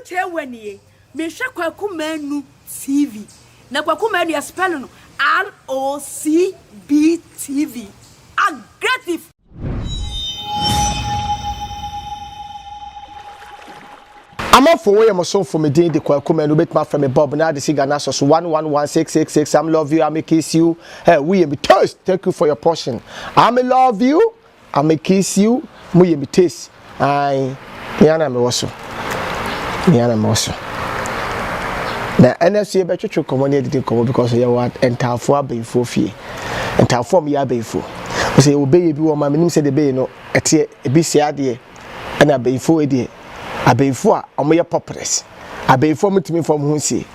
chewani me hwe Kwaku Manu TV na Kwaku Manu ya spell no ROCB TV aggressive. I'm off for where I'm so for me day the Kwaku Manu bit my friend Bob now the cigar naso 111666 I'm love you I'm kiss you hey we be toast thank you for your portion I'm love you I'm kiss you we be taste I yana me waso na NFC be twetwe common dey come because you what entafo abenfo fie entafo me abenfo we say obey bi wo ma menim say the be no ete ebi sia de na abenfo e abenfo a omoye popres abenfo mutimi fom ho sie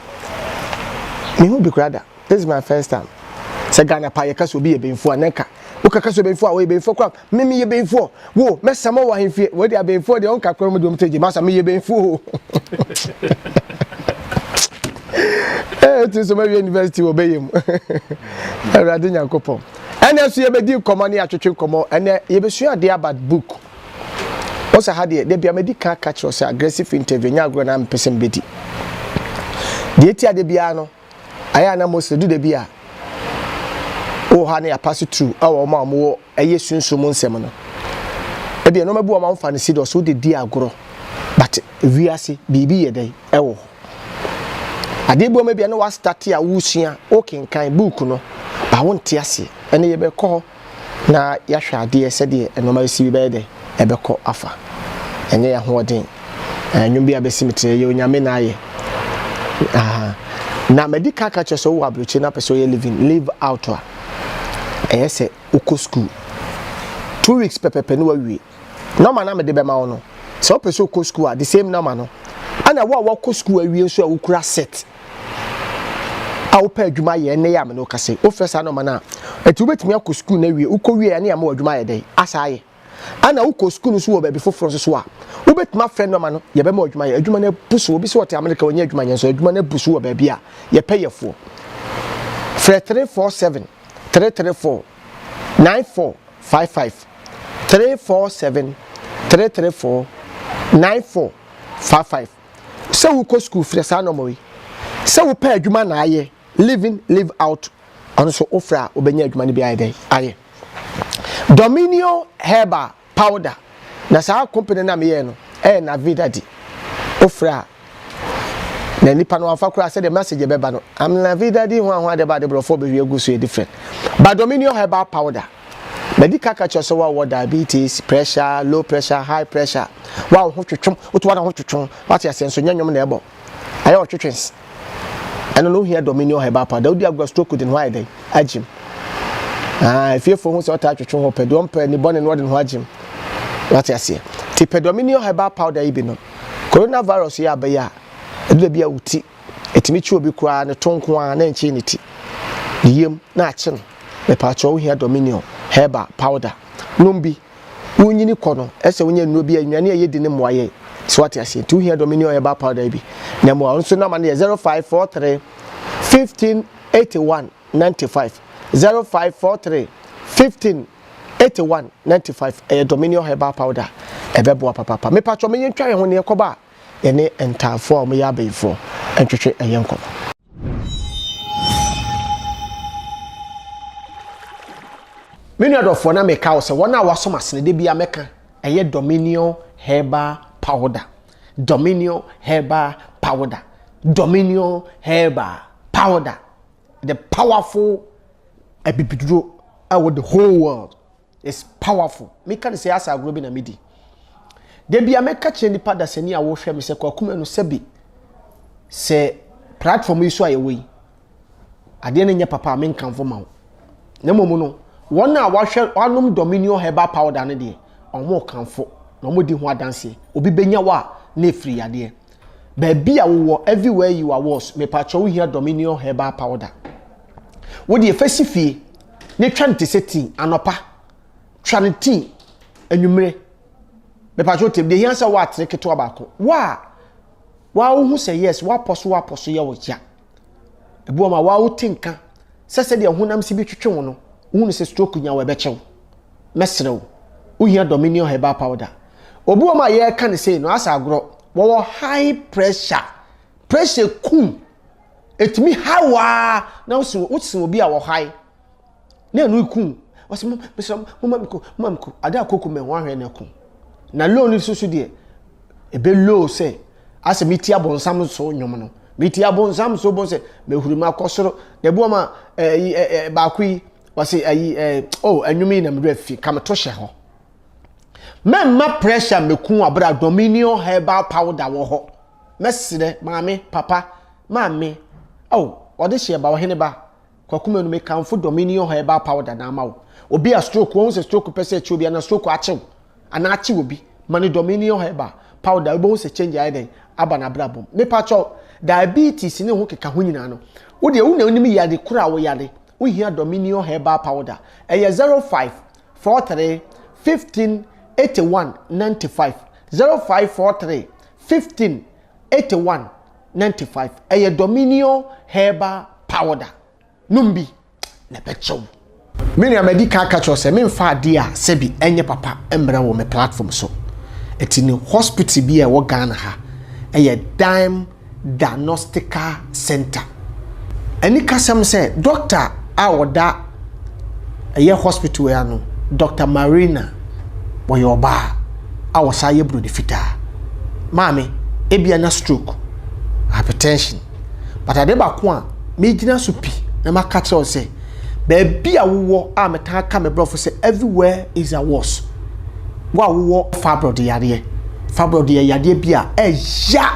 me hu bi krada this is my first time say Ghana pa ye kaso bi abenfo aneka ukaka so abenfo a we abenfo kwa me ye abenfo wo mesama wa hemfie we de abenfo de on kakro mo dum teje masa me ye abenfo to so my university obey him Erade Nyankopon ene so ye bedi komo ne atwetwe komo ene ye besu ade about book osa hade de bia medical catch us aggressive interview nya agro na mpesem bedi de eti ade bia no aya na mo se du de bia o ha na ya pass through awo ma mo eye sunsumo nsem no e bia no mabu o ma mfa ne sido so de di agro but wiase bibi ye dai ewo adebo me bia no wa start ya wusua okenkan book no ba wonte ase ene ye be ko na ya hwa ade ese de enoma si be de e be ko afa ene ya hoden anwum bia be simite ye onyame na aye na medical catch so wa brochi na person ye live out a ese uko school 2 weeks pepepe no wa wi normal na me de be ma wo no so person uko school at the same number no ana wa ko school awie so a ukura set awo pa adwuma ye ne ya me no kase ofesa no mana eti ubetimi akọ school na wie ukọ wie ne ya ma adwuma ye dai asa ye ana ukọ school so wo ba bi foforo so a ubetimi friend no ma no ye be ma adwuma na busu obi so wote America onye adwuma nye so adwuma na busu wo ba bia ye payefo fre 347 334 9455 347 334 9455 so we go school free sa no moyi so we pay adwuma na aye live out on so ofra obenya adwuma ne bi aye Dominion Herbal Powder na sa company na me ye no na vida di ofra na nipa no afa kura say the message be ba no am na vida di ho de ba de brofo be wi so different but Dominion Herbal Powder medical catch so wa diabetes pressure low pressure high pressure wa ho twetwom oto wa ho twetwom what you say so nyanyom na ebo aye o twetwens and no here Dominion Herbal Powder odi agro stroke din why dey agim if you for who so ta twetwom ho pedom pe ni bone no din ho agim what you say ti Dominion Herbal Powder ibi no coronavirus ya ba ya edu bia wuti etimi chi obi kura ne tonko a na nchi ne ti diyem na achi no me pa cho here Dominion Herbal Powder numbi unyini kono ese wonye no bi anwane ye di ne moaye so what you say to here Dominion Herbal Powder bi na mo so na man 0543 1581 95 0543 1581 95 Dominion Herbal Powder ebebo papa me pa cho me ntwa ye ho ne ekoba ye ne entafo o me ya beifo entwetwe eyenko many of na make house one hour so masne de bia meka eye Dominion Herbal Powder Dominion Herbal Powder Dominion Herbal Powder the powerful ebibiduro with the whole world is powerful me can say as agro bi na medi de bia meka che nipa da sani a wo hwe me se Kwaku Manu sebi se platform yi so ayewe ade ne nya papa me nkanfo ma wo na momu no one na wahwe anum Dominion Herbal Powder ne de omo kanfo na omo di ho adanse obi benya wa na efiri ade ba bia wo everywhere you are was me pa cho wo here Dominion Herbal Powder wo de efasifie ne twante seti anopa twanti anwumre me pa cho tem de hiansa wa atreketo abako wa hu say yes wa poso ye wo ya ebu ma wa wo tinka sese de honam si bi twetwe wo no unu se stroke nya we be chew mesrew wo hia Dominion Herbal Powder obu o ma ye ka ne sei no asa agro wo high pressure kum etimi hawa na wo obi a wo high na enu kum wose mama ada akoko me ho ahwe na kum na low ni susu de ebe low say ase meti abonsam so nwom no meti abonsam so bon say me huruma akosoro de bo ma ba kwi wase anwumi na me refi kam to hye ho memma pressure mekun abra Dominion herbal powder wo ho mesire maame papa maame ode hye ba wo hene ba kwakuma no mekanfo Dominion herbal powder na ma wo obi a stroke won se stroke pese chi obi na stroke achew ana achew obi mani Dominion herbal powder bo se change aiden aba na brabom me pacho diabetes ne ho keka ho nyina no wo de wo na onim yade kura wo yade wo hia Dominion herbal powder eye 05 43 15 81 95 0543 15 81 95 eye Dominion herbal powder numbi na pecho mini amedi ka cho se me mfa ade a sebi enye papa emra wo me platform so etini hospital bi e wo Ghana ha eye Dime Diagnostical Center eni kasem se doctor a woda eye hospital ya no Dr. Marina boyoba a wosa ye bro de fita mami ebia na stroke hypertension but ade ba ko a me gina so pi na maka che say baby a wo a meta ka me bro for say everywhere is a worse wa wo fibroid yade bia eya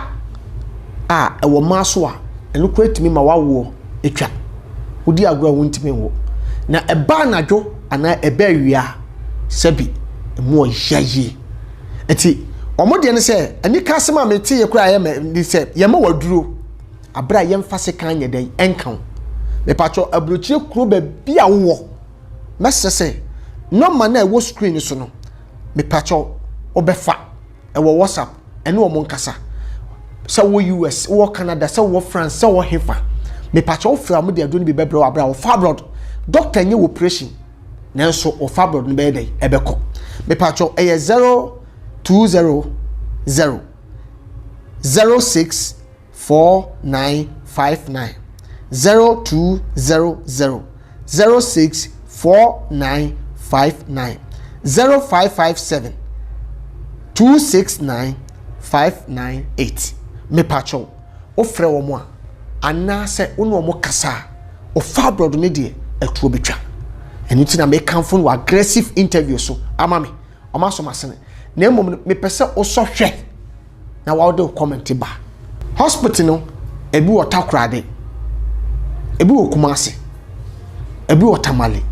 a ewo maso a enu kretimi ma wa wo etwa odi agro wo ntimi wo na eba anadwo ana eba awia sebi emu yaye eti omode ne se ani kasema meti ye kura ye me se ye ma waduro abra ye mfase kan ye den enkan me pacho abrochire kuro ba bia wo mesese no man na wo screen so no me pacho obefa ewo WhatsApp ene wo monkasa se wo US wo Canada se wo France se wo hefa me pacho ofra mo de ado ni be bebro abra wo fibroid doctor nye operation na so o fibroid ni be dey ebeko me pacho eye 0200 064959 0200 064959 0557 269598 me pacho ofre wo mo ana se ono mo kasa o fibroid ne de etuo betwa enu ti na me kanfo no aggressive interview so ama me o ma so masene na mom me pese o so hwe na wa de comment ba hospital no ebi wo takrade ebi wo Kumasi ebi wo Tamale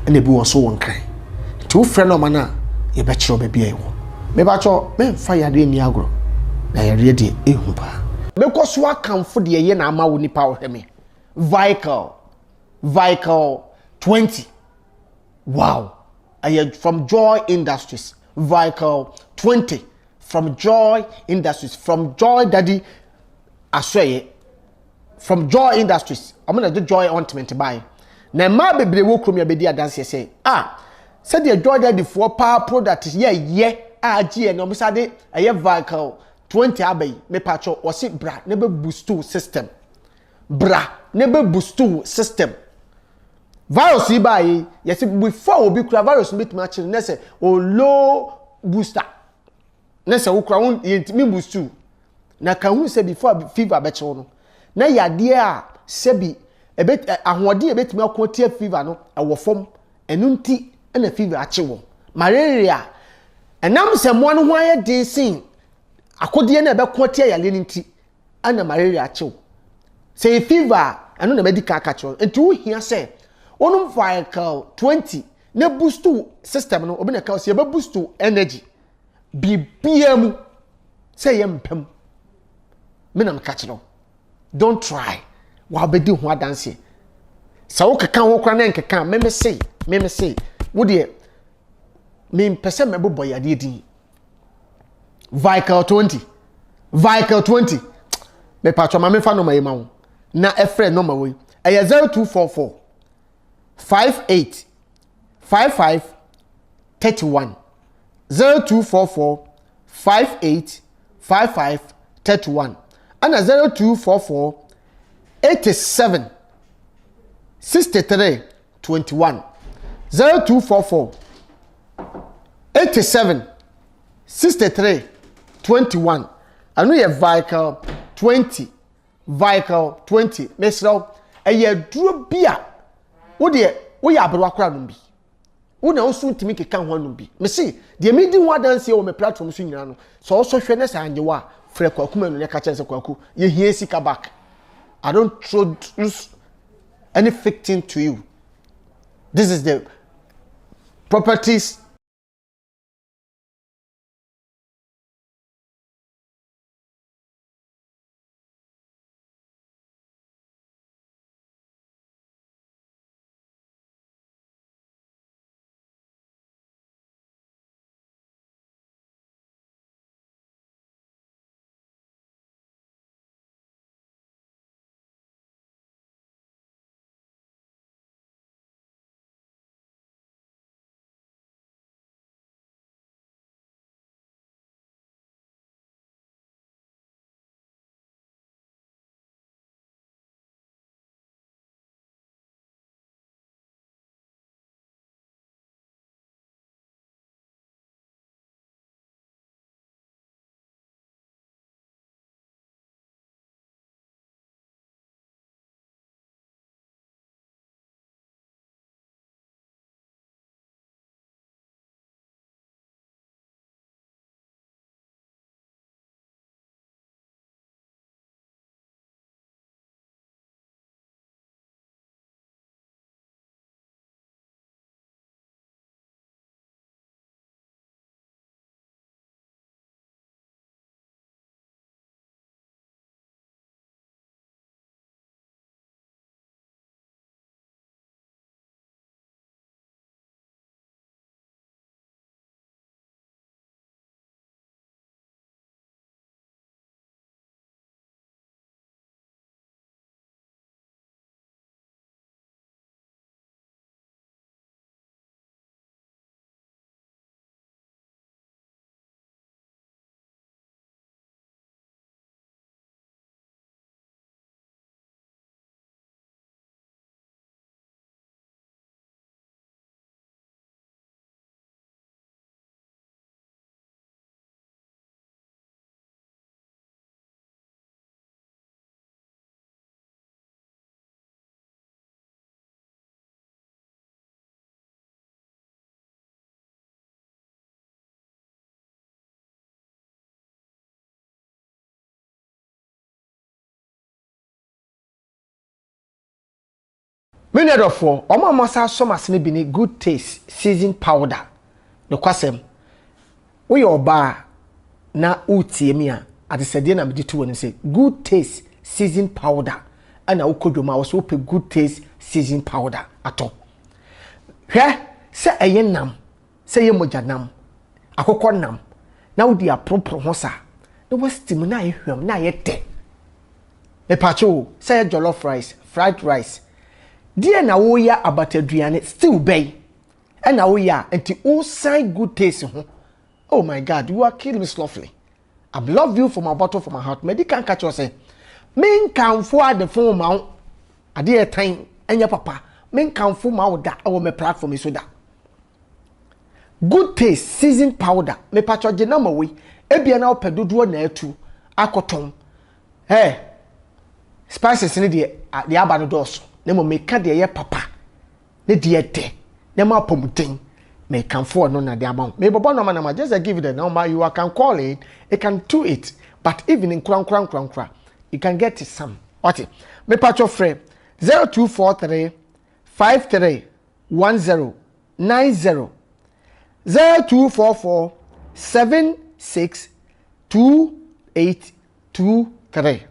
na ebi wo so wonkran ti wo frɛ no mana ye be kire oba bia ewo me ba cho me mfa yade ni agro na yare de ehu ba me ko so akamfo de ye na ama wo nipa wo hwe me vehicle 20 wow I from Joy Industries vehicle 20 from Joy Industries from Joy Daddy asweye from Joy Industries I'm gonna do Joy Ointment buy na ma bebre wo krom ya bedi adanse say said the Joy Daddy for power product ye gie no bisade eye vehicle 20 abay me patcho wose bra ne be boost system virus yi bayi yes before obi kura virus meet match ne say o low booster ne say wo kura won yentimi boost na kan hu say before fever be chewo no na yade a sebi ebet ahode ebetimi akotie fever no ewo fom enu nti na fever achewo malaria enam se mo no ho aye de sin akode na ebe kotie yale nti ana malaria achewo say fever enu na medical catch enti wo hia say onum vehicle 20 na boost system no obi na ka say be boost energy bibiam say yempem menam catch no don't try wa be di ho adanse sa wo keka ho kra na nkeka meme say wo de me pese me bobo yade din vehicle 20 me patcho ma me fa no ma yema wo na efre no ma wo eye 0244 58 55 31 0244 58 55 31 ana 0244 87 63 21 0244 87 63 21 anu ye vehicle 20 vehicle 20 mesro eye duro bia wo de wo ya abro akora no bi wo na osu ntimi keka ho no bi me see de me di ho adanse wo me platform so nyina no so so hwe ne sa anyewa frɛ kwaku manu ne ka kyerɛ sɛ kwaku ye hie sika back. I don't choose any victim to you. This is the properties Minedofo, omo amasa somas ne bi ne good taste season powder. No kwasem. Wo yo ba na utie mi a adesede na medi to woni say good taste season powder. Ana ukodwoma wo so pe good taste season powder ato. Hwe se eye nam, se ye moja nam, akokɔ nam. Na wo di apropro ho sa. Na wo steam na ye hwam na ye te. Me pacho, se jollof rice, fried rice. Dear na wo ya abataduane still bay. And now we are anti all sign good taste. Oh my God, you are killing me softly. I love you from my bottom of my heart. Maybe can catch you say, men can forward the phone mount. A dear time and your papa. Men can form out that our me platform is so that. Good taste seasoned powder. Me patch your number way. Ebia now pedudu na etu. Akotom. Hey, spices in the abano dos. Nemo me kade ye papa. Ne diete. Nema pomuten. Me can for no na the amount. Me bobo no man just give it the number you can call it. It can do it. But even in kran, you can get it some. What it? Me patch your frame 0243 53 10 90 0244 76 2823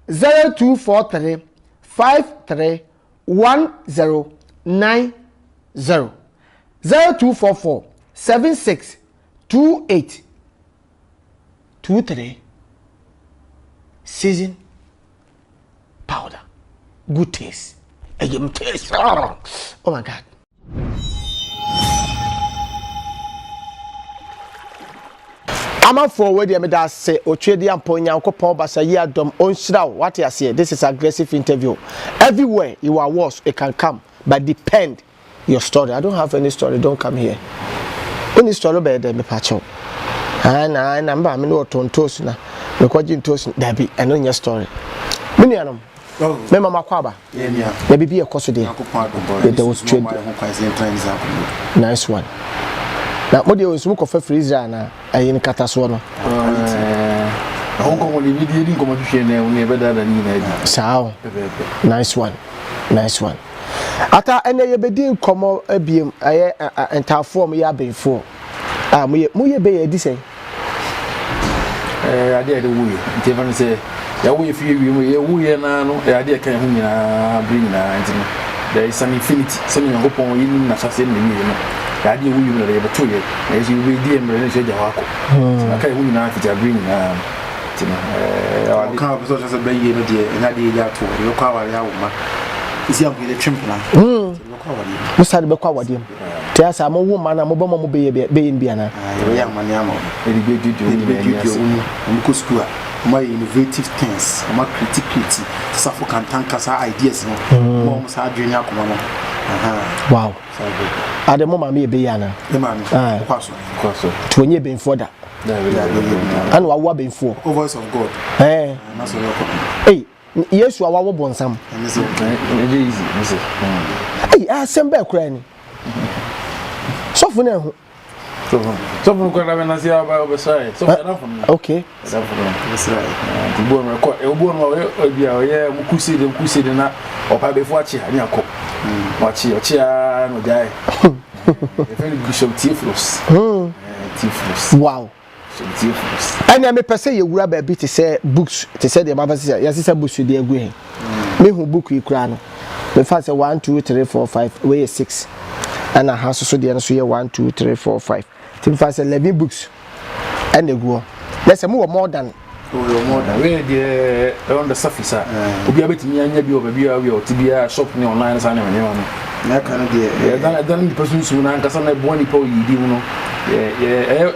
0243 53 1090 0244 76 2823 season powder good taste taste oh my God. I'm forward me that say Ochedi and Ponya Kopon Basaya Dom on Shroud. What you say? This is aggressive interview. Everywhere you are worse, it can come, but depend your story. I don't have any story, don't come here. Any story better me patch up. And I number I know tontos na. Because you toast Debbie and on your story. Minianum. Me mama kwaba. Yeah. Maybe be a cost there. There was trade. Nice one. Na mo dey osumu kofa freezer na ayin kataso no Hong Kong we dey nkomo hwehwe na we be da ni na edi sao nice one ata ene ye bedi nkomo abiem aye entafo mo ya benfo mo ye be ye di sei ade wuye ntevan say ya wuye fi wi mo ye wuye na no ade kan hu nyina bring na ntino there is an infinity so me go pon yin na sase na mi no ade wuye no le beto ye na you we di emre na sheja wako na kai hu nyina fi bring na ntino kan so so be ye no de na de ya to yo kwa wa ya wo ma isi am ile trimpla musa de be kwa wadiem te asa mo wo ma na mo bo mo be ye bia na ya ma ni ama edi be dudu ni ko school my innovative things my creativity safo kan tankasa ideas no mo mo sa adwenya akoma no wow ade mo ma me be ya na e ma me kwaso to onye benfo da and wa benfo voice of God na so hey Yesu awawo bonsam so easy hey assemble kra ni sofo na hu so from ko na na sia ba obesai so na from okay da from right tibo no ko e obo no we bia ye mukuside na opa befo achi ani akọ wachi a no dai e fe bishop Tiflos wow and me per se yewura ba bi te say books te say the mama say yes say books dey agu he me hu book yi kura no me fa say 1 2 3 4 5 we 6 and a house so dey no so ye 1 2 3 4 5 tin fa say 11 books and egu let's say more than we dey on the surface obi abetimi anya bi obi a we otibia shop ni online sa na me no na kan dey dan the person so na nkasa na bo ni pa oyidi mu no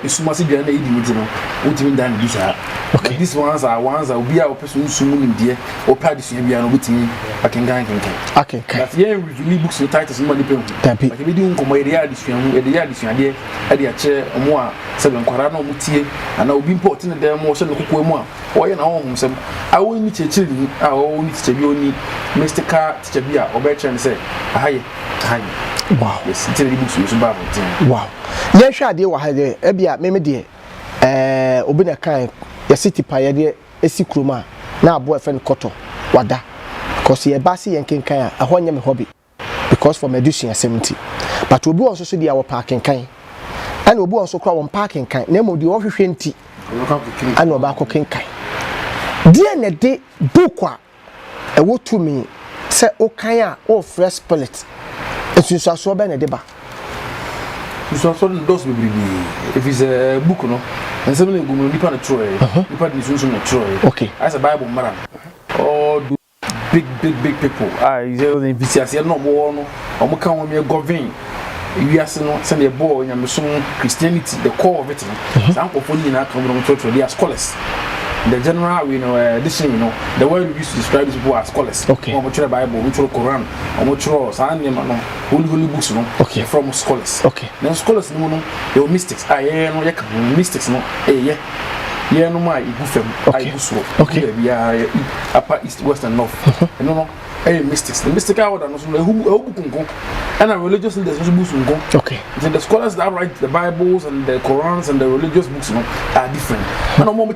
isumasi dia na yidi muti no utimi dan bi sa okay this ones are obi a person sumu nim die o pa di sua bia no butimi akengan okay that yeah review books with titles money pen like we do nkomo area di sua mu area di sua de e de ache omo a se ben kwara na omutie ana obi import na dem mo se no kokko mu a o ye na ho hum sem a wo ni chechiri ni a wo ni teacher bi oni mystical teacher bi a obe chen say ahaye wow yes teacher books so ba wow ye hwa de wa ha de e bia me de obi na kan ya city pa ye de esi kroma na abo efe koto wada because ye ba se yen kenkan a ahonya me hobby because for medicine 70 but obi won so de a wo parking kan ana obi won so kra won parking kan na mo de wo hwehwe nti ana oba ko kenkan de na de book a e wo to me se o kan a o fresh spirit esusu aso be na de ba so those be if it's a book no and something go nipa na troy nipa di so na troy okay as a bible maran all big people is the invisias no mo no o mo kan wo me govern wiase no se na bo nyamesom Christianity the core of it no some of oni na kan mo church they are scholars the general we know this you know the way we used to describe these people as scholars okay we try Bible we try Quran we try some no holy books no okay from scholars okay then scholars no they were mystics no yeah mystics no yeah no my igufem igusro okay yeah upper east west and north no mystics the mystical order no so who and a religious leaders books okay then the scholars that write the Bibles and the Qurans and the religious books no are different and no more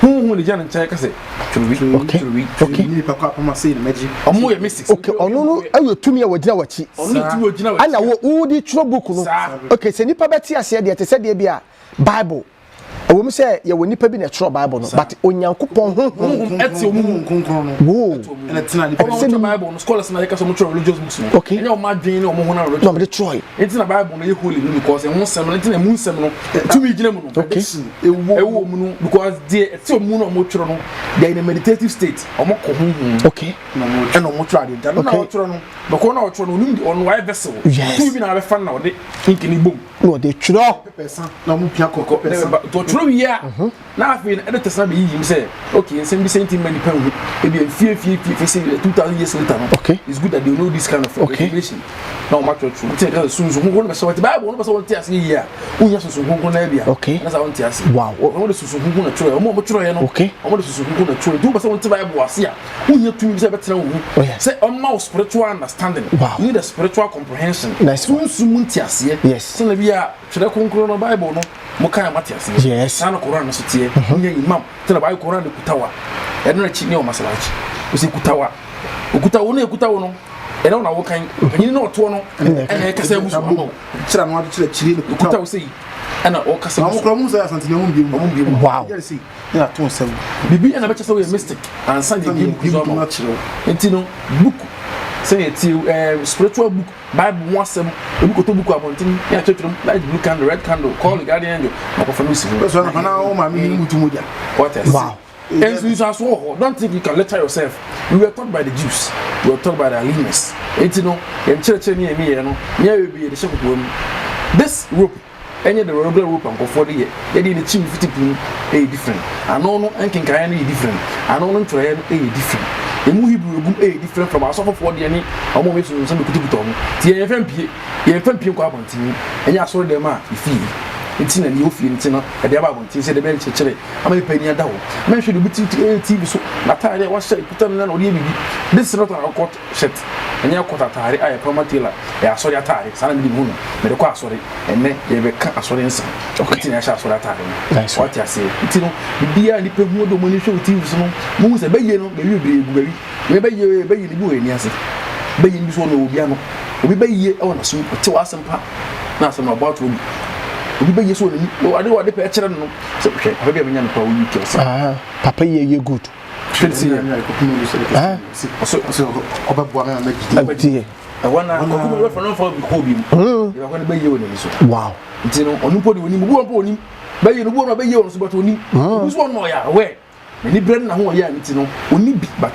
who the jan check say okay ni pa kwa ma say magic omo ye mystics okay ono no e tumi e wagina wachi ana wo di tro book no okay se nipa beti ase de te se de bia Bible wo mu say ye woni pa bi na tro Bible no but onyankopon honhom eti omu konkron no wo ena tena ni Bible no scholars na yeka so mo tro religious books no okay enya o ma dwen no mo ho na no religious me Troy enti na Bible no ye holy no because e ho sem no enti na mu sem no tumi gina mu no okay ewo mu no because the eti omu no mo tro no they in a meditative state omo ko honhom okay na mo e no mo tro ade da na o tro no because na o tro no nim di on why vessel tumi bi na be fa na o de inkini bom no de tro person na mo pia kokko person to tro wi ya na afi na edit say be yim say okay nsem bi senti many pen e bi fie 2000 years later no okay it's good that they know this kind of information now much true think that soon so go no be so the Bible no be so tias here unya so go na bia okay na sa won tias wow o mo so go na true o mo true ye no okay o mo so go na true do be so the Bible ase a unya tumi be say betra wo say on my spiritual understanding you need a spiritual comprehension so mun tias yes so na bia twere konkro no Bible no mo kan matias yes na Quran no so tie unya imam tell Bible Quran de kutawa e no chi ne o masalachi o se kutawa okutawo no e na wo kan anyi na oto no e kasa musu mo kira no ade kira chiri no okutawo sei e na o kasa musu mo musu ya santini mo bi wow ya to sem bibi e na becha so mystic and sand the game kuzo no enti no book say spiritual book Bible wasem e book to book abontin ya chechum light blue candle red candle call the guardian angel ko fa musu so na o ma mi mutu moja what else wow and so don't think you can lecture yourself. We were taught by the Jews. We were taught by the Hellenes. You know, and church near me, you know, near be the shepherd woman. This rope, any the regular rope and go for the year. They did the chin 50 a different. I know no and can kind of different. I know no try a different. The movie boom a different from our suffer for the any. I'm always on some good to me. The FMP go up on team, and you saw them out, you feel. It's in a new field, you know, at the about it, said the bench. I'm a penny a down. Mention the TV so Natalia was said, put on an this is not a court set. And you caught a tire, I promatilla. I saw your tire, San Moon, Medical, sorry, and then they were cut a sorry answer. Okay, I shall saw that time. That's what I say. You know, the beer and the people who do show TV, so moves a baby, maybe maybe you be the boy, yes. Baby, this one will be a we bay ye on a soup to us and pap. Now some about to we bay so I do what the picture no so maybe I'm going to kill some papa ye good so obaboa na make I want to reference for Kobe. You are going to bay you in wow you know on nobody when you go on bay you no bay you on so but only who's one more ya where any bread na ho ya nti no oni bi but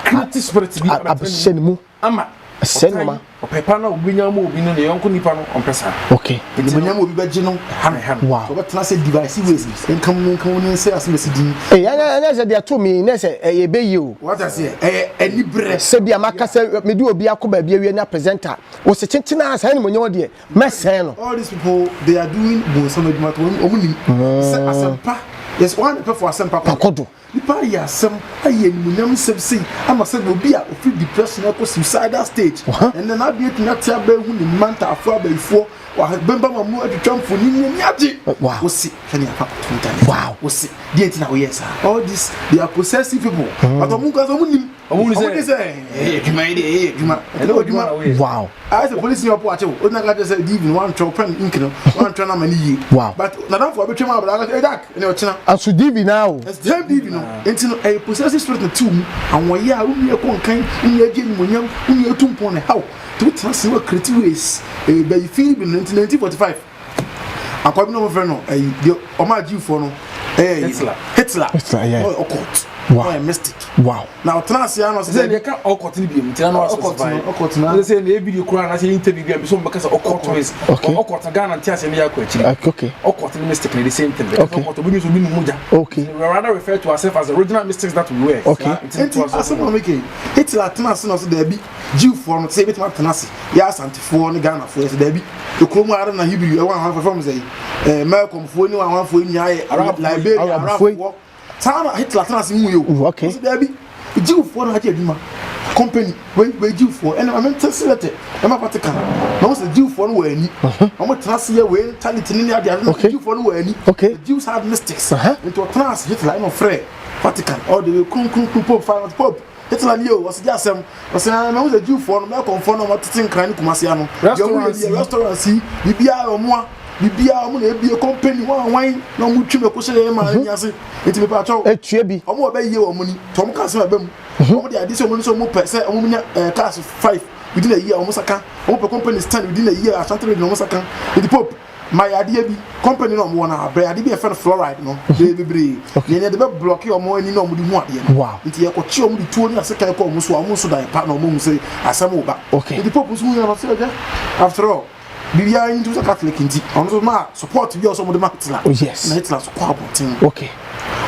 creative spirit bi absen mu ama senoma opepa na obinya mo obi no ne yonko nipa no ompesa okay ni bonya mo obi baje no han wow so betra say device ways nkam woni say asem di na say dia to me na say e be yi o what I say any bread say bia maka say me di obi akoba bia wi na presenter wo se chinchina say ni monyo de mesen no all these people they are doing bonsam aduma to omuni say asempa yes one people for asempa pakodo nipa ya asem aye munyam sebsi ama say obi a ofi depression ko suicidal stage and then abi etunya tia ba hu ni manta afo abaifo wa bemba mamu atwamfo ni nyaji wo si hene afa tuntane wow wo si die ntina wo yes all this they are possessive people but omunka so munim omunka say juma ide juma hello juma wow I say police you apo ache o na ga say even one chop pen ink no one try na mani yi wow but na dan for betwem abra ga dak ene o china aso divi now it's them divi no enti a possessive spirit na tum anwo ye a umi e kon kan umi aje ni monyam umi etumpon ne how to trans no creative ways by feel in 1945 akwa bi no friend no o ma G4 no Hitler yeah occult wow mystic wow now trans ya no say they can occult ni bi mtina no occult na they say na video kura na say interview bi so mbaka say occult ways occult Ghana ntia ni yakọ akiri okay occult ni mystic the same thing occult obi so bi ni muja okay we rather refer to ourselves as the original mystics that we were okay asema make Hitler trans no so there be G4 no say betima trans ya santifo ni Ghana fo so there be ekromu ara na Hebrew e wan ha perform say Malcolm fo ni wan fo ni aye Liberia Arab Tana Hitler trans mu yo okay so there be G4 na ha adwuma company we G4 and I meant to say that e ma Vatican na wo say G4 no wani omo trans ye we talent ni ade G4 no wani okay Jews have mystics into trans Hitler no free Vatican all the way kun Pope Francis Pope Hitler ni was just was na me was a Jew for no me confirm no tete nkran ni kumase ano restaurant see bibia omo bibia omo na ebie company wan na omo tweme ko se ma anyase enti me pa cho etue bi omo obaye omo ni to omo ka se ba mu omo de ade se omo ni so omo pese omo nya class 5 within a year omo saka omo pe company stand within a year asante de omo saka enti pop my idea bi company no mo na bre ade bi e fe fluoride no de bebre ye ne de be block omo ani no omo di mu ade no enti ye ko chi omo di tuo ni aseka ko omo so dan pa na omo hu se asem oba enti pop so hu ya no se after all Bibia into the Catholic inti. Also ma support you also the Hitler. Oh yes. Na Hitler so kwa botin. Okay.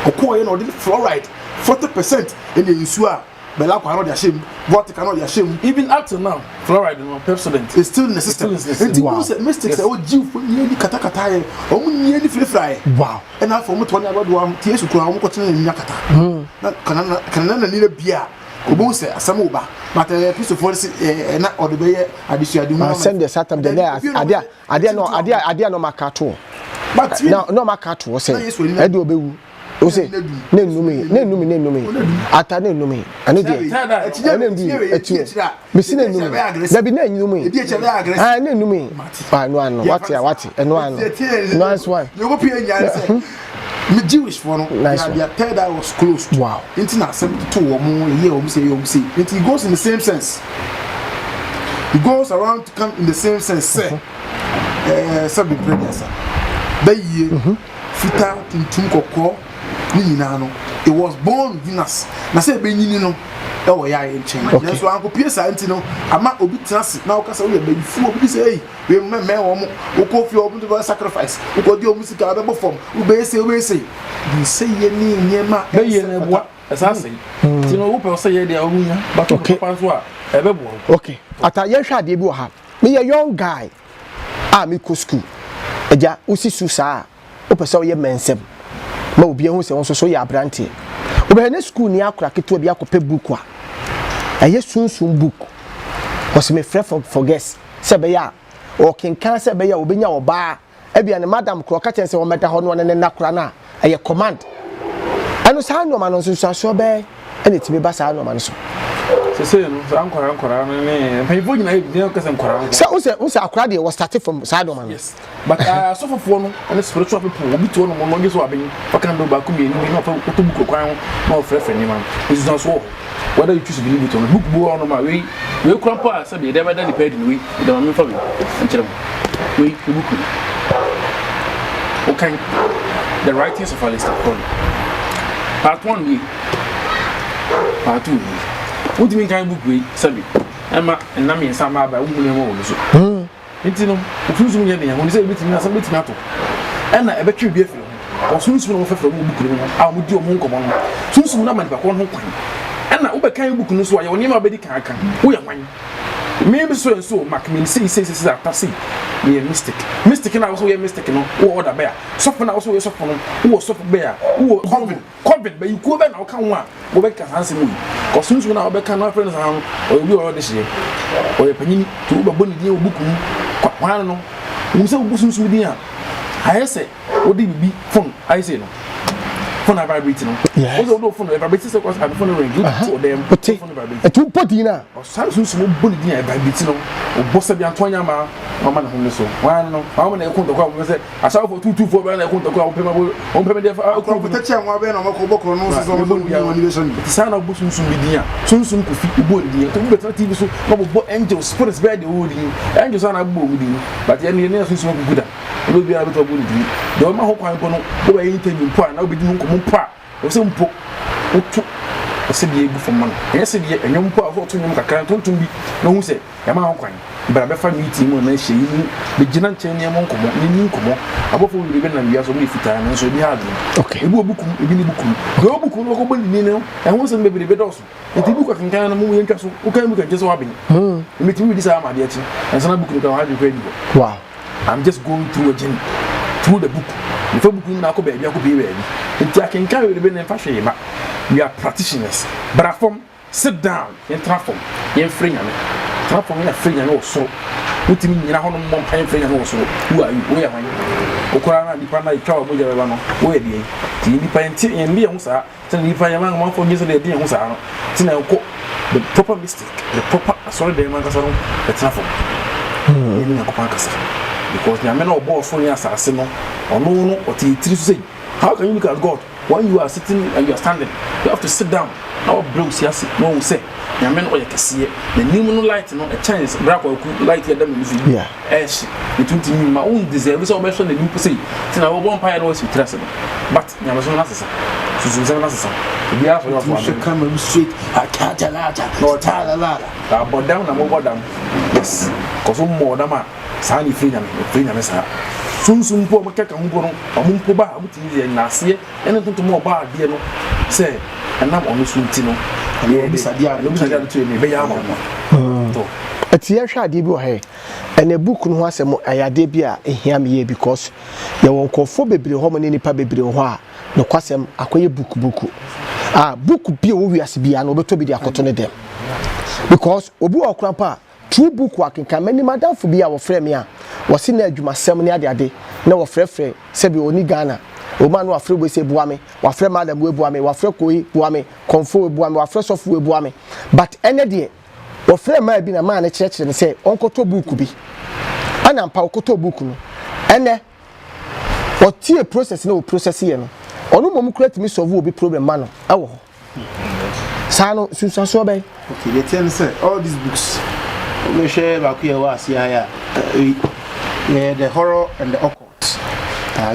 Okwo ye no the fluoride 40% in the insua. Bella kwa no dia shame. What cannot dia shame. Even up to now, fluoride no Pepsodent is still in the system. And wow. Mystics o jiw for ni kata kata ye. O mu ni ni fry. Wow. And now for mu to na do am tie su kura o mu ko tena ni kata. Na kana na ni bia. Obo se asamo ba but Christopher na odebeye adisuade hu send the satam the ade no makato but no makato say e de obewu o say na nnumi ata na nnumi ane de eti mesi na nnumi da bi na nnumi ah na nnumi ah no ano what eno ano nice one you go pay nyan say me Jewish for no their third eye was closed. Wow. Into 72 or more year or say it goes in the same sense. It goes around to come in the same sense. Say sabi previous. That year fita tintum kokko ni nyina no it was born Venus. Na say be nyini no e wo ya ye nchen. Na so anko piesa anti no ama obi trase na okasa wo ye be fu obi say hey we me wo mo wo fi obi to sacrifice wo ko di o musika be bofom wo be say we say di say ye ni nyema be ye na bua asase ti no wo pe say ye dia obunya but o pa so a e be bo okay ata ye hwa de bi wo ha me ye young guy me ko school eja usi su sa o pe say ye mensem ma obi ehun se won so ye abrante obi na school ni akura keto bi akope book a aye sunsun book was me free for guess se be ya o kenkan se be ya obenya oba e bia ne madam kro ka chen se wo meta ho no ne nakura na aye command anu sa no ma no so so be ene ti me ba sa no ma no so se no so ankora ne pe bo nyina e ka se ankora so akura de was started from side man yes but so for no and spiritual people obi to no mo no so aben fakan do ba ku mi ni no fa to book kwan no frefre ni man is not so whether you choose to believe it or not book bo on ma we krampa say be never done depend we the man for me enchire we book okay the writings of Alistair Crowley part 1 we part 2 what do you mean kind book we sabi ema na me sama ba umu ne mo so enti no ofunsu mu ye de won say betimi na some betimi ato ena ebetwe bi afiro osunsu no mo fefro mo book no a mo di o mo nkomo no sunsu na man ba ko no kwan ena wo be kan book no so ya woni ma be di kan kan wo ya kwan me be so mark me say atasi me mystic na also ye mystic no wo order be a soft na also ye soft no wo soft be a wo convent be you ko be na wo kan wo a wo be kan hanse mu ko sunsu na wo be kan na friends han o bi o de hye o ye panyin to wo ba boni dia wo book mu kwa no wo se wo sunsu din a ayese wo di bibi phone ayese no phone vibrate no wo do phone vibrate se ko sa phone ring to them phone vibrate tu podina o sa sunsu mo boni din a vibrate no o bossa bi antonya ma mama na hunne so wan no mama na ekun to kwa mo se asa for 224 ba na ekun to kwa o pema de fa ko protection wa be na mako bokoro no so mo boni din animation sa na bo sunsu bi din a sunsu ko fi boni din to be TV so no bo angel spirits be the whole din angel sa na bo mu din but ya ne sunsu ko guda no bi a be to boni din do ma ho kwan ko no do ba yin temi po na obi din ko mo po o se mpo o tu o se bi ebu fom man e se bi enyom po a so to nyom kakra tonton bi no hu se ya ma ho kwan bra be fa meeting mo na hye yi be gina nchen ne mo nkomo ni nkomo abofo wi be na bia so mo fitaa na so bi ha do okay ebu obukum ebi ni bukum go obukum no ko bani ni no e ho se be be doso enti buku kankan na mo yen twa so o kan buku nje so wa ben meeting wi di sa ma de achi and sana buku ka ha de kwa di wow I'm just going through a journey through the book before book na ko be bia ko be bia enti akenkan wi be na fa hwe ma we are practitioners but from sit down in transform in free nyame transform in free nyame so utimi nyina ho no mo pan free nyame so who are you we are one okora na dipa na itwa mo jere ba no we dey ti dipa enti en bi ho sa ti dipa yama mo fo ngi so dey ho sa no ti na ko the proper mistake the proper sorry dey man ka so no the transform ni na ko pan ka sa because nyame na obo so ni asase no ono no otitiri so say how can you look at God when you are sitting and you are standing? You have to sit down. Now blow siasi no say nyame no oyekese the nim no light no a chance bra kwa light here dem use yeah esh between me ma own deserve so be so na nim say tina wo bon pie no was trust but nyame so na sesa so na sesa bi aso yo for am come straight atalata no talala da bodam na mo bodam yes cause mo dam a sa ni free nyame sa sunsun po mo keka mo no mo ba mo ti na ase ene tonto mo ba ade no say enam ono sunti no ye bisadia to me be ya ma to atia hwa ade bi o he ene book no ho asem ayade bi a ehia me ye because ye won kofo bebre ho mo ne nipa bebre ho a no kwasem akoye book book bi o wiase bia no obeto bi di akoto ne dem because obi okrampa true book wakenka mani madamfo bi a wo frɛ me a wo se na adwumasɛm ne ade na wo frɛ se bi oni Ghana o ma no afrɛ bo se buame wa frɛ madam we buame wa frɛ koi buame konfo we buame wa frɛ sofo we buame but ene de wo frɛ ma bi na ma ne kyerɛkyerɛ ne se onkoto book bi ana mpa okoto book no ene o tie process na o process ye no onu mom create me solve obi problem ma no awo sa no susa so be okay the thing say all these books we share back here was yeah the horror and the occult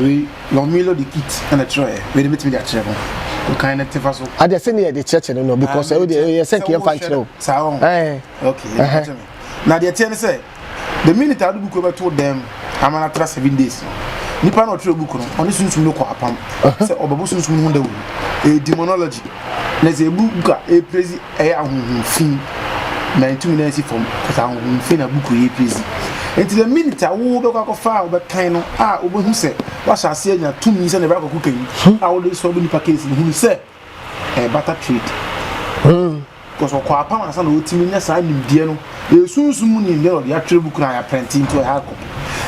we no milo the kit and the try we meet me that travel we kind of tefa so I dey say near the church no because we dey say ke fan chiro okay now the thing say the minute I do book over told them I'm gonna try 7 days nipa no try book no oni sunsun no ko apam say obabu sunsun no ndawu demonology na say book a praise e ahunhun na ntumi na si from kasa ahunhun na book e praise enti the minute wo be kwa fa wo be kan no wo hu se wa sha se nya tumi se na bra kwa kan wo dey so be nipa case ni hu se butter trade because ko apam asa na otimi nya sa nimdie no e sunsun ni ndero ya trade book na ya print into a copy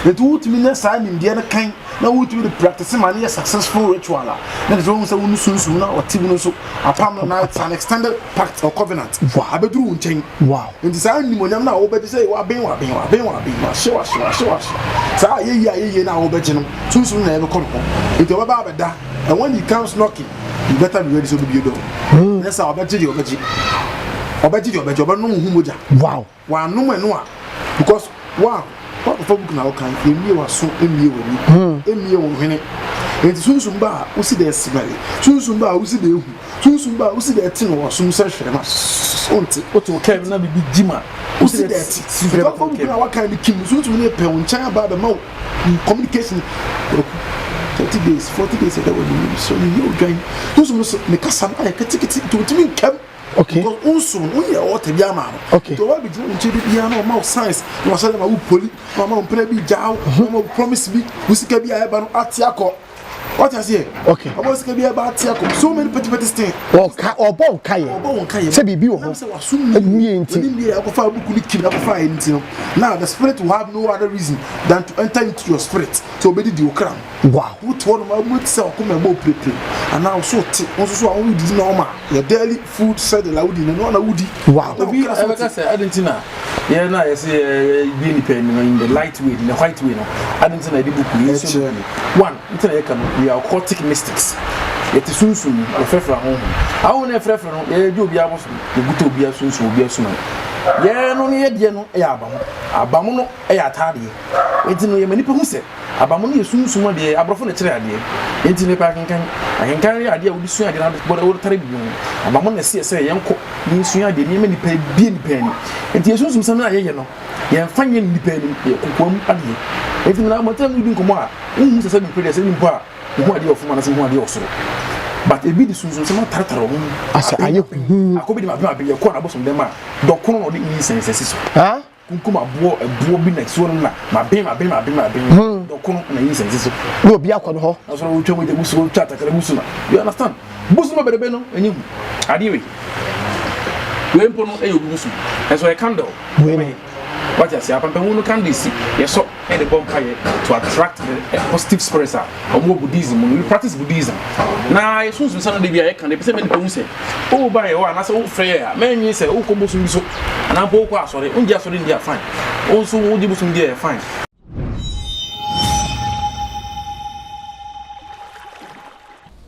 enti otimi nya sa nimdie na kan na otimi practice man ya successful ritual na the won say wonu sunsun na otimi no so apam na it's an extended pact or covenant abeduru unchen wow enti sa nimonyam na wo be say wa ben shewa sa ye na wo be je no sunsun na e be kono enti wo ba abeda and when he comes knocking you better be ready so be do let's say obeji no hu moja wow wa no menu a because wow what the book na kan emie wa so emie wo hwene enti sunsun ba wo si de smell sunsun ba wo si de hu sunsun ba wo si de tin wo so se hwere ma onti oto kev na bibi jima wo si de ti the book na wa kan kim sunsun ne pe won chan ba the mouth communication 30 days 40 days that would so you join those me kasa na ketiketi to me kam okay because unsun uye o te bia ma okay to wa bi jina nche bia na o ma science no so na wo poli no ma mpre bi jaw no promise bi usika bia e ba no atiako what you say okay about usika bia ba atiako so many petty things obon kaye se bibi wo ho enye nti ni ya ko fa buku ni kim na ko fa nti no now the spirit will have no other reason than to enter into your spirit so obedi di okram wow what one ma mo tse ko me mo prepare and now so ti so a wo di normal your daily food said the laudi no na wudi wow obi aka say adentina yeah na yes be ni pen in the light way in the white way no adentina di buku yes one intina you can we are occultic mystics it is sunsun the frefra home awu na frefra no ye di obi aboso the guto obi asunsun obi asuma ye no ne de no e abamu no e atade enti no ye mani pe hu se abamu no ye sunsun de abrofo na kire ade enti ne pa kankan ya ade a wodi sun ade na bo tare bi abamu na se yenko ni sun ade ni mani pe bi ni pe ni enti ye sunsun sam na ye no ye fanye ni pe ni ye kokom ade enti na amatam ni bi nkomo a hu se ni pe se ni mpo a hu ade ofuma na se hu ade osoro but ebi di sunsun se ma tartaro mu asa aye akobi di ma be ye ko na bosom dem a dokono no de incense so ha kunkum abo bi na so no na ma be dokono na incense so no obi akọ no ho na so wo twemo de musu chata kare musu na you understand musu ma berebe no enyim ade we mpo no eyo musu so a candle we what you say apampa hu no candle si ye so e de bomb fire to attract the positive spirits or more Buddhism we practice Buddhism na yesu so na de bia ye kan de pese me de hu se o ba ye wa na se wo frɛ ya me nyi se wo ko bosu so ana bo ko asore unja asore ndia fine o so wo di bosu ndia fine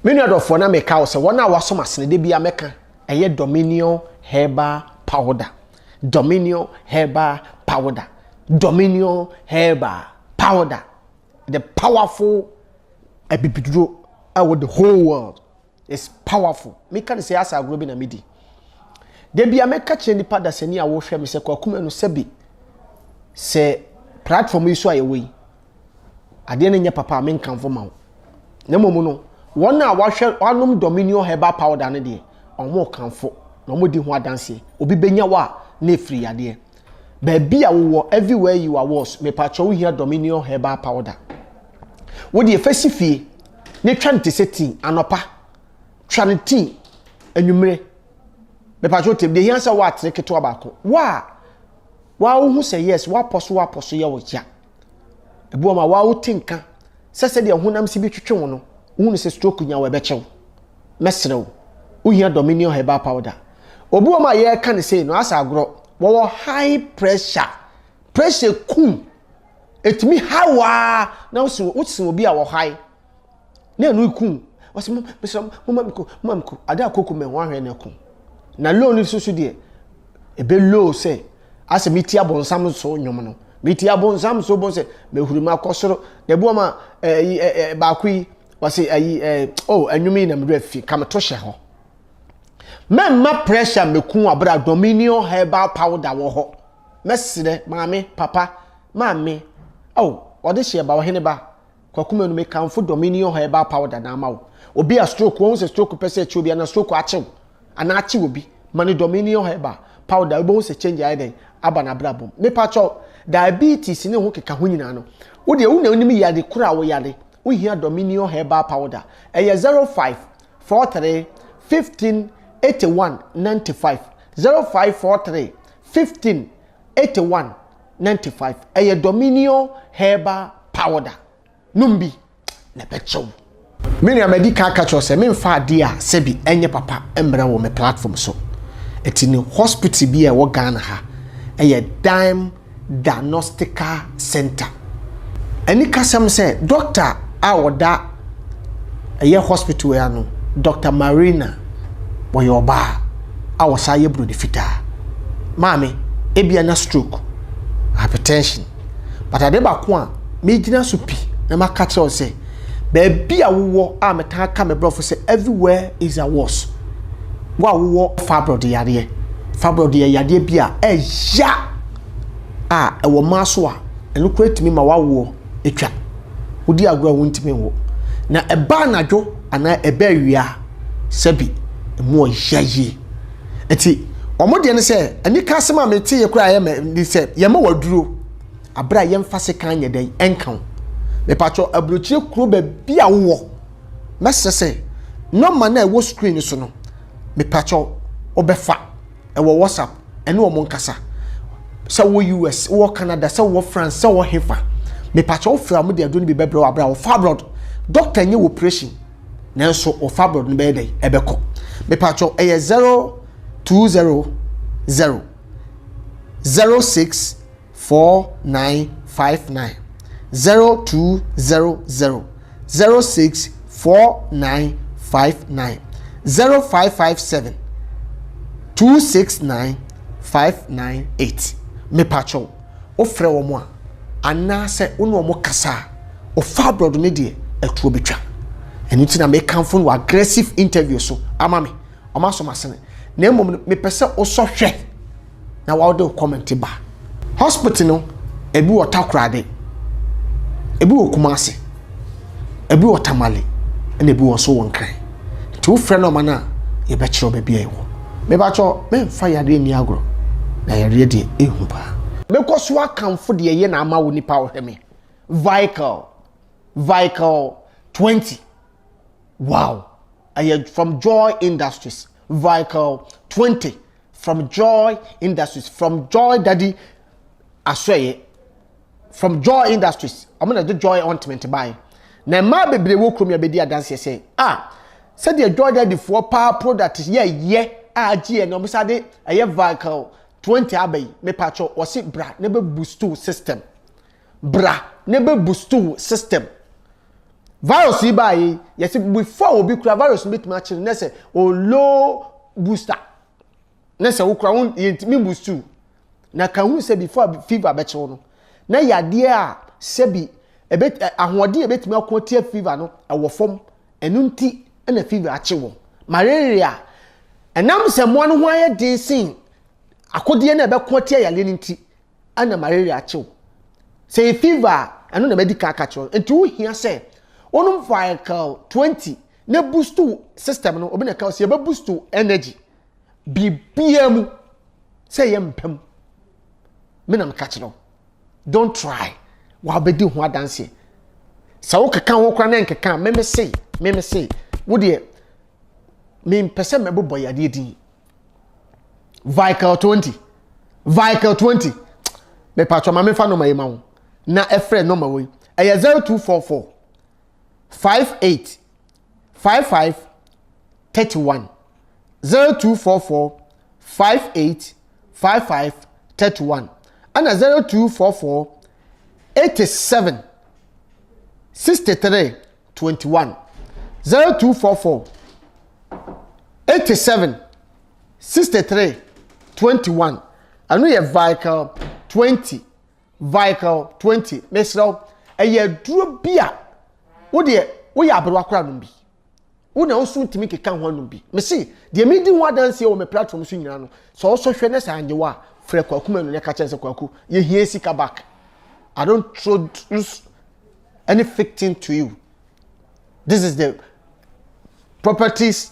many of for na make house one na waso masene de bia meka eye Dominion herbal powder. Dominion herbal powder. Dominion herbal powder. The powerful epipidro with the whole world is powerful. Me can say as agro bi na medi. De bia meka che nipa da sani a wo hwe me se kwakuma no sebi se platform yi so ayewe ade ne nya papa me nkanfo ma wo na momu no won na wahwe anum Dominion herbal powder ne de omo kanfo na omo di ho adanse obi benya wa na efiri ade ba bia wo everywhere you are was me pa cho here Dominion herbal powder wo de efasifie ne twante seti anopa twanti anwumre me pa cho tem de hiansa wa treketo abako wa hu say yes wa poso ye wo ja ebu ma wa wo tinka sese de honam si bi twetwe wo no hu se stroke nya we be chew mesrew wo hia Dominion herbal powder obu ma ye ka ne say no asa agro wo high pressure kum etimi hawa na wo si obi a wo high na enu kum wase mamko ada koku me ho ahwe na kum na low ni susu de ebe low say ase miti abonsam so nyom no miti abonsam so bon say mehuruma akosoro de bo ma baakui wase anwumi na mre afi kam to hye ho memma pressure meku abra Dominion herbal powder wo ho mesire maame papa maame ode hye ba wo hene ba kwakuma no me kanfo Dominion herbal powder na ma wo obi a stroke won se stroke pese chi obi na stroke achew ana achi obi mani Dominion herbal powder obo se change aiden aba na brabom me pacho diabetes ne ho keka ho nyina no wo de wo na onim yade kura wo yade wo hia Dominion herbal powder eye 05 43 15 81 95 0543 15 81 95 eye Dominion herbal powder numbi na pecho meni amedi ka cho se me mfa ade a sebi enye papa emre wo me platform so etini hospital bi e wo Ghana ha eye Dime Diagnostical Center eni kasam se doctor a woda eye hospital ya no Dr. Marina Boyoba a wasa ye bro de fita mame ebia na stroke hypertension but ade ba ko a me gina so pi na maka che o se ba bia wo a meta ka me brofo se everywhere is a worse wa wo fibroid yade bia ya e wo maso a enu create me ma wa wo etwa odi agro wontime wo na eba nadwo ana eba wia sabi mo yaye eti omode ne se ani ka sema me tie kura ye me se ye ma waduro abra ye mfa se kan ye den enkan me pacho abrochire kuro ba bia wo mesese no man na wo screen so no me pacho obefa e wo WhatsApp ene wo monkasa se wo US wo Canada se wo France se wo hefa me pacho wo fra mo de adoni bi bebra wo abra wo fibroid doctor nye operation nanso wo fibroid no be dey ebeko me pacho eye 0200 064959 0200 064959 0557 269598 me pacho ofre wo mo ana se uno mo kasa o fibroid ne de etuo betwa eni tina me kanfo no aggressive interview so amame o ma so masene na emom me pese o so hwe na wa do comment ba hospital no ebi wo takrade ebi wo kumase ebi wo tamale na ebi wo so wonkan ti wo frɛ no mana ye be kire oba bia ewo me ba cho me mfa yade ni agro na yare de ehu ba me koso akamfo de ye na ama wo nipa wo heme vehicle 20 wow from Joy Industries vehicle 20 from Joy Industries from Joy Daddy asweye from Joy Industries I'm gonna do Joy ointment buy na ma bebre wo krom ya bedi adanse say said the Joy Daddy for power product ye gie no bisade vehicle 20 abay me pacho wasi bra ne be boost system virus yi ba yi yes before obi kura virus meet ma chiri na say o low booster na say wo kura won yentimi boost too na ka hu say before fever be chewo no na yade a sebi ebet ahode ebetimi akotie fever no ewo fom enu nti na fever achewo malaria enam se mo no ho aye den sin akode na ebe kotie yale nti ana malaria achewo say fever enu na medical catch enti wo hia say onum Vical 20 na boost system no obi na ka say be boost energy bibiamu say yempem me na catch no don't try wa be di ho adanse sa wo keka ho kra na nkeka me say wo de me mpese me bobo yade din Vical 20 me patcho ma me fa no ma wo na efre no ma wo eye 0244 58 55 31 0244 58 55 31 and 0244 87 63 21 0244 87 63 21 and we have Vical 20 mesro eye duro bia wo de wo ya abro akora no bi wo na wo so ntimi keka ho no bi me see de me di ho adanse wo me platform so nyina no so so hwe ne sanje wa frɛ kwaku manu ne ka chense kwaku ye hie sika back. I don't throw any fake thing to you. This is the properties.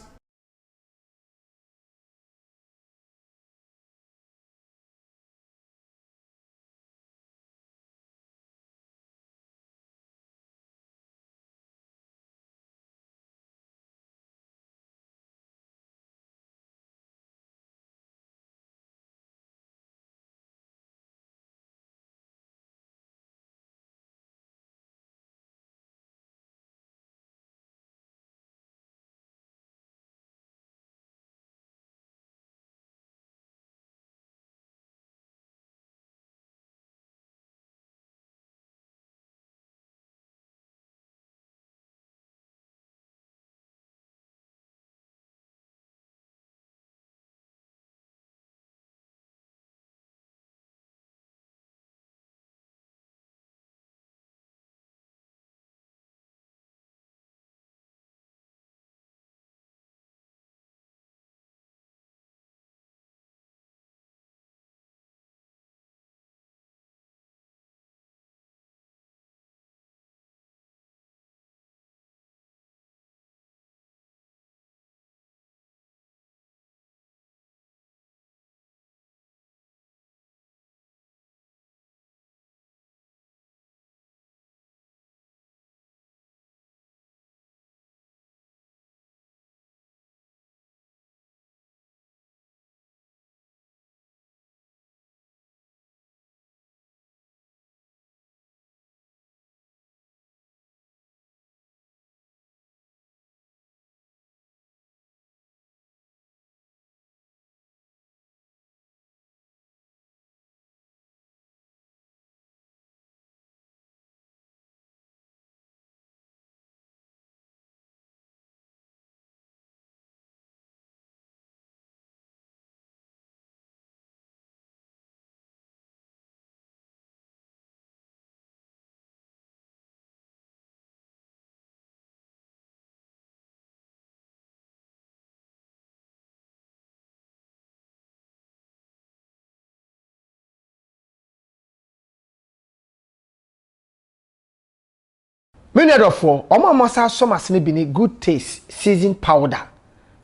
Many of four, must some asini good taste season powder.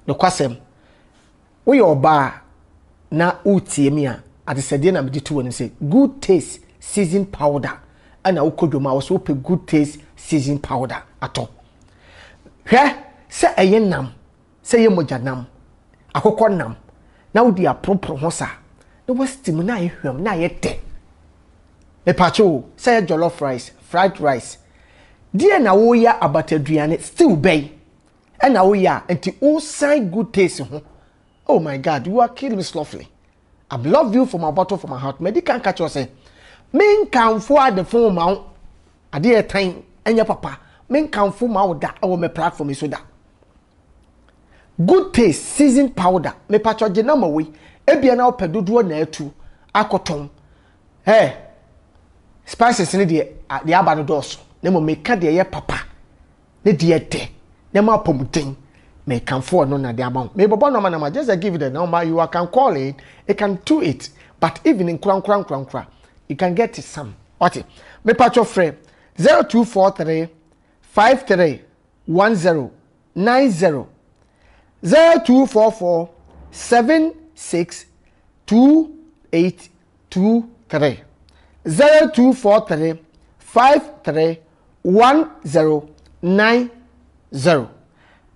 No kwasem. We oba na uti emia at the sedien na medi to say good taste season powder. And na ukodwoma was ope good taste season powder ato. Hwe se eye nam, se ye moja nam, akokɔ nam. Na udi apropro ho sa. Na wastim na ehwam na yete. Me pacho say jollof rice, fried rice. Dear na wo ya abataduane still bay. And na wo ya enti all side good taste ho. Oh my God, you are killing me softly. I love you from my bottom of my heart. Medical catch you say, "Men can for the phone mount. A dear time and your papa. men kanfo ma wo da e wo me platform so da good taste seasoned powder me patcho je na ma we ebia na opedodo na atu akoton spices ne de aba no dos na mo meka de ye papa ne de te na ma pomuten me kanfo no na de aba me bobo no ma just give it the number you can call it can do it but even in kran you can get it some what me patcho frame 0243 53 10 90 0244 76 2823 0243 53 10 90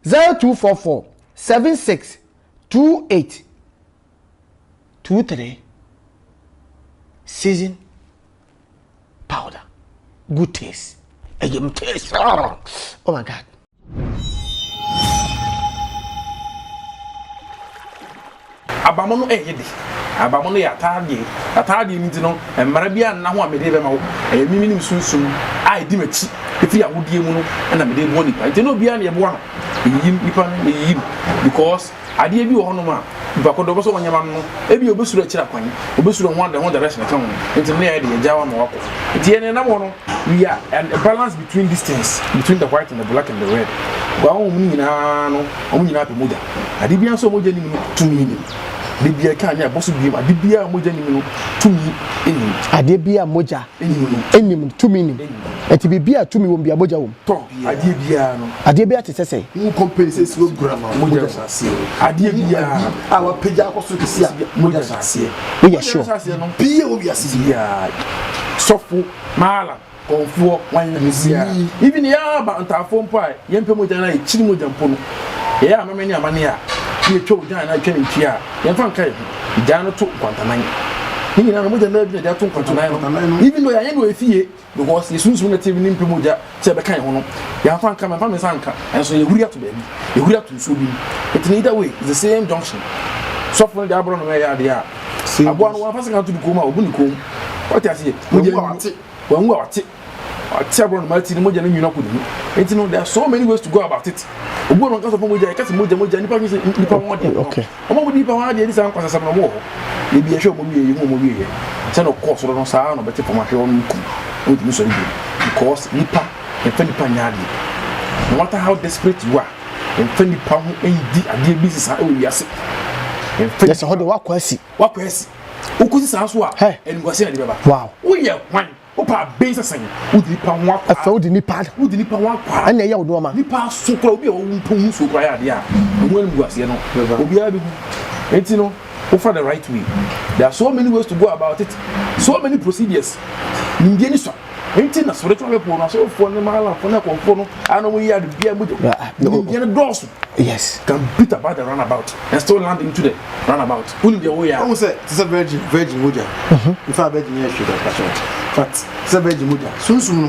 0244 76 2823 season powder good taste taste oh my god abamono ehede abamono ya atade ni no mmara bia na ho amede be ma wo mimi ni sunsun ai di machi efi awodie mu no na mede bo nipa nti no bia na ye bo no yim nipa na yim because ade bi wo hono ma nipa ko do so wonyama no ebi obesuru akira kwan obesuru ho the direction ka ho nti na ya de jawa ma wako nti ene na wo no we are a balance between these things between the white and the black and the red wa wo mu nyina no o mu nyina pe moja ade bia so moja ni mu tumi ni bibia kan ya bosu biem ade bia moja ni mu tumi eni ade bia moja eni tumi ni enti bibia tumi wo bia moja wo to ade bia no ade bia te sese mu compensate wo grama moja sase ade bia awa peja akoso kesi moja sase we ya sure bia wo bia sase bia sofu mala konfuo wanya misia even ya ba ntafo mpo a yempe moja na ichiri moja mpo no ya amamani amane a ye twa ojan na twa ntwi a yemfa nkai ijan no to kwantanan ni na moja na bi na to kwantanan even though ya yen no efie because yesunsu na tv ni mpe moja se be kan ho no ya fa nka me sanka enso ye huri ato ba bi ye huri ato so bi it in either way it's the same junction so for the abro no me ya de a abo no wa fa sanga to bi ko ma obu ni ko what you say moja wate abro no malti ni moja na nyuna ko ni enti no there are so many ways to go about it obu no kaso moja e kase moja nipa nyi nipa mo de okay omo nipa wa de san kwasa sam no mo e bi ehwe mo wie mo wie se no course no sa no bete for ma hwe on ku o di so bi because nipa e fa nipa nyaade no matter how desperate you are e fa nipa ho e di ade bi sisa e wi ase e fa yes ho de wakwasi ukusi sa so a en gwase na de beba wow wo ye kwan opa base sen udi pa ho akwa afa udi nipa ho akwa ana ye wo do ma nipa so kra obi a wo mpon so kra ya de a mo anu gwase no obi a bi enti no for the right way there are so many ways to go about it so many procedures ndie ni so enti na spiritual people no so for no mala for na konfo no ano mo ya de bia mo ndie no doors yes can beat about the runabout and still land into the runabout unu de wo ya o say it's a virgin moja if a virgin here should have passion but it's a virgin moja sunsun no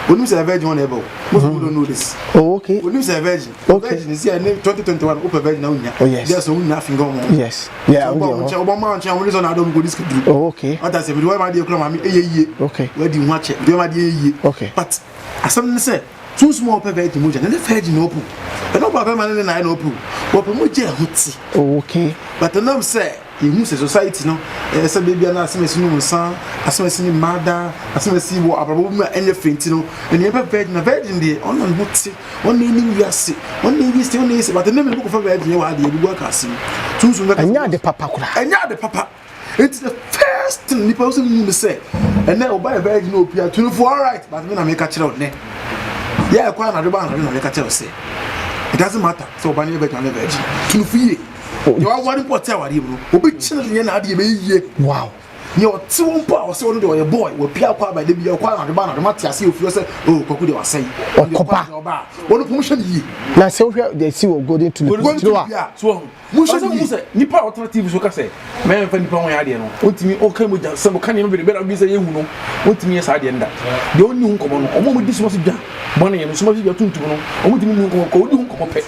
when you say virgin one able most people don't know this oh okay when you say virgin virgin is here 2021 open virgin now nya yes we nothing go on yes yeah Obama nche we na adom go this do oh okay what I say we ma dey kula mami eyeye okay we di nwa che we ma dey eyeye okay but asem say too small open virgin moja na the virgin open e no papa man na open open moja huti oh okay but the name say you say society no say baby na asemesi no nsan asemesi ni mada asemesi wo abrabo mu enye fenti no and you virgin dey on huti on ni wiase on ni wiase on ni say but the name no for virgin wa dey bi work asim too soon anya de papa kura anya de papa it's the first thing the person who say and now buy a virgin no pia 24 all right but me na make a kire on ne yeah kwa na de ba na make a kire say it doesn't matter so buy a virgin 24 you are one pot hour you obi chine na ade be yie wow you ti won pa o se won de boy we pia kwa ba de bi kwa na de ba na de mati ase ofio se oh kwaku de wasai okopa won ko muhwe yi na se ohwe de si wo golden to the so muhwe nipa alternative so ka se me fa nipa won ya de no ontimi o kan mo ja se mo kan no be be bi se yehu no ontimi ye sa de nda de onni hu komo no omo mo di so dwa mo na ye no so mo dwa tuntum no omo timi hu komo ko odi hu komo pe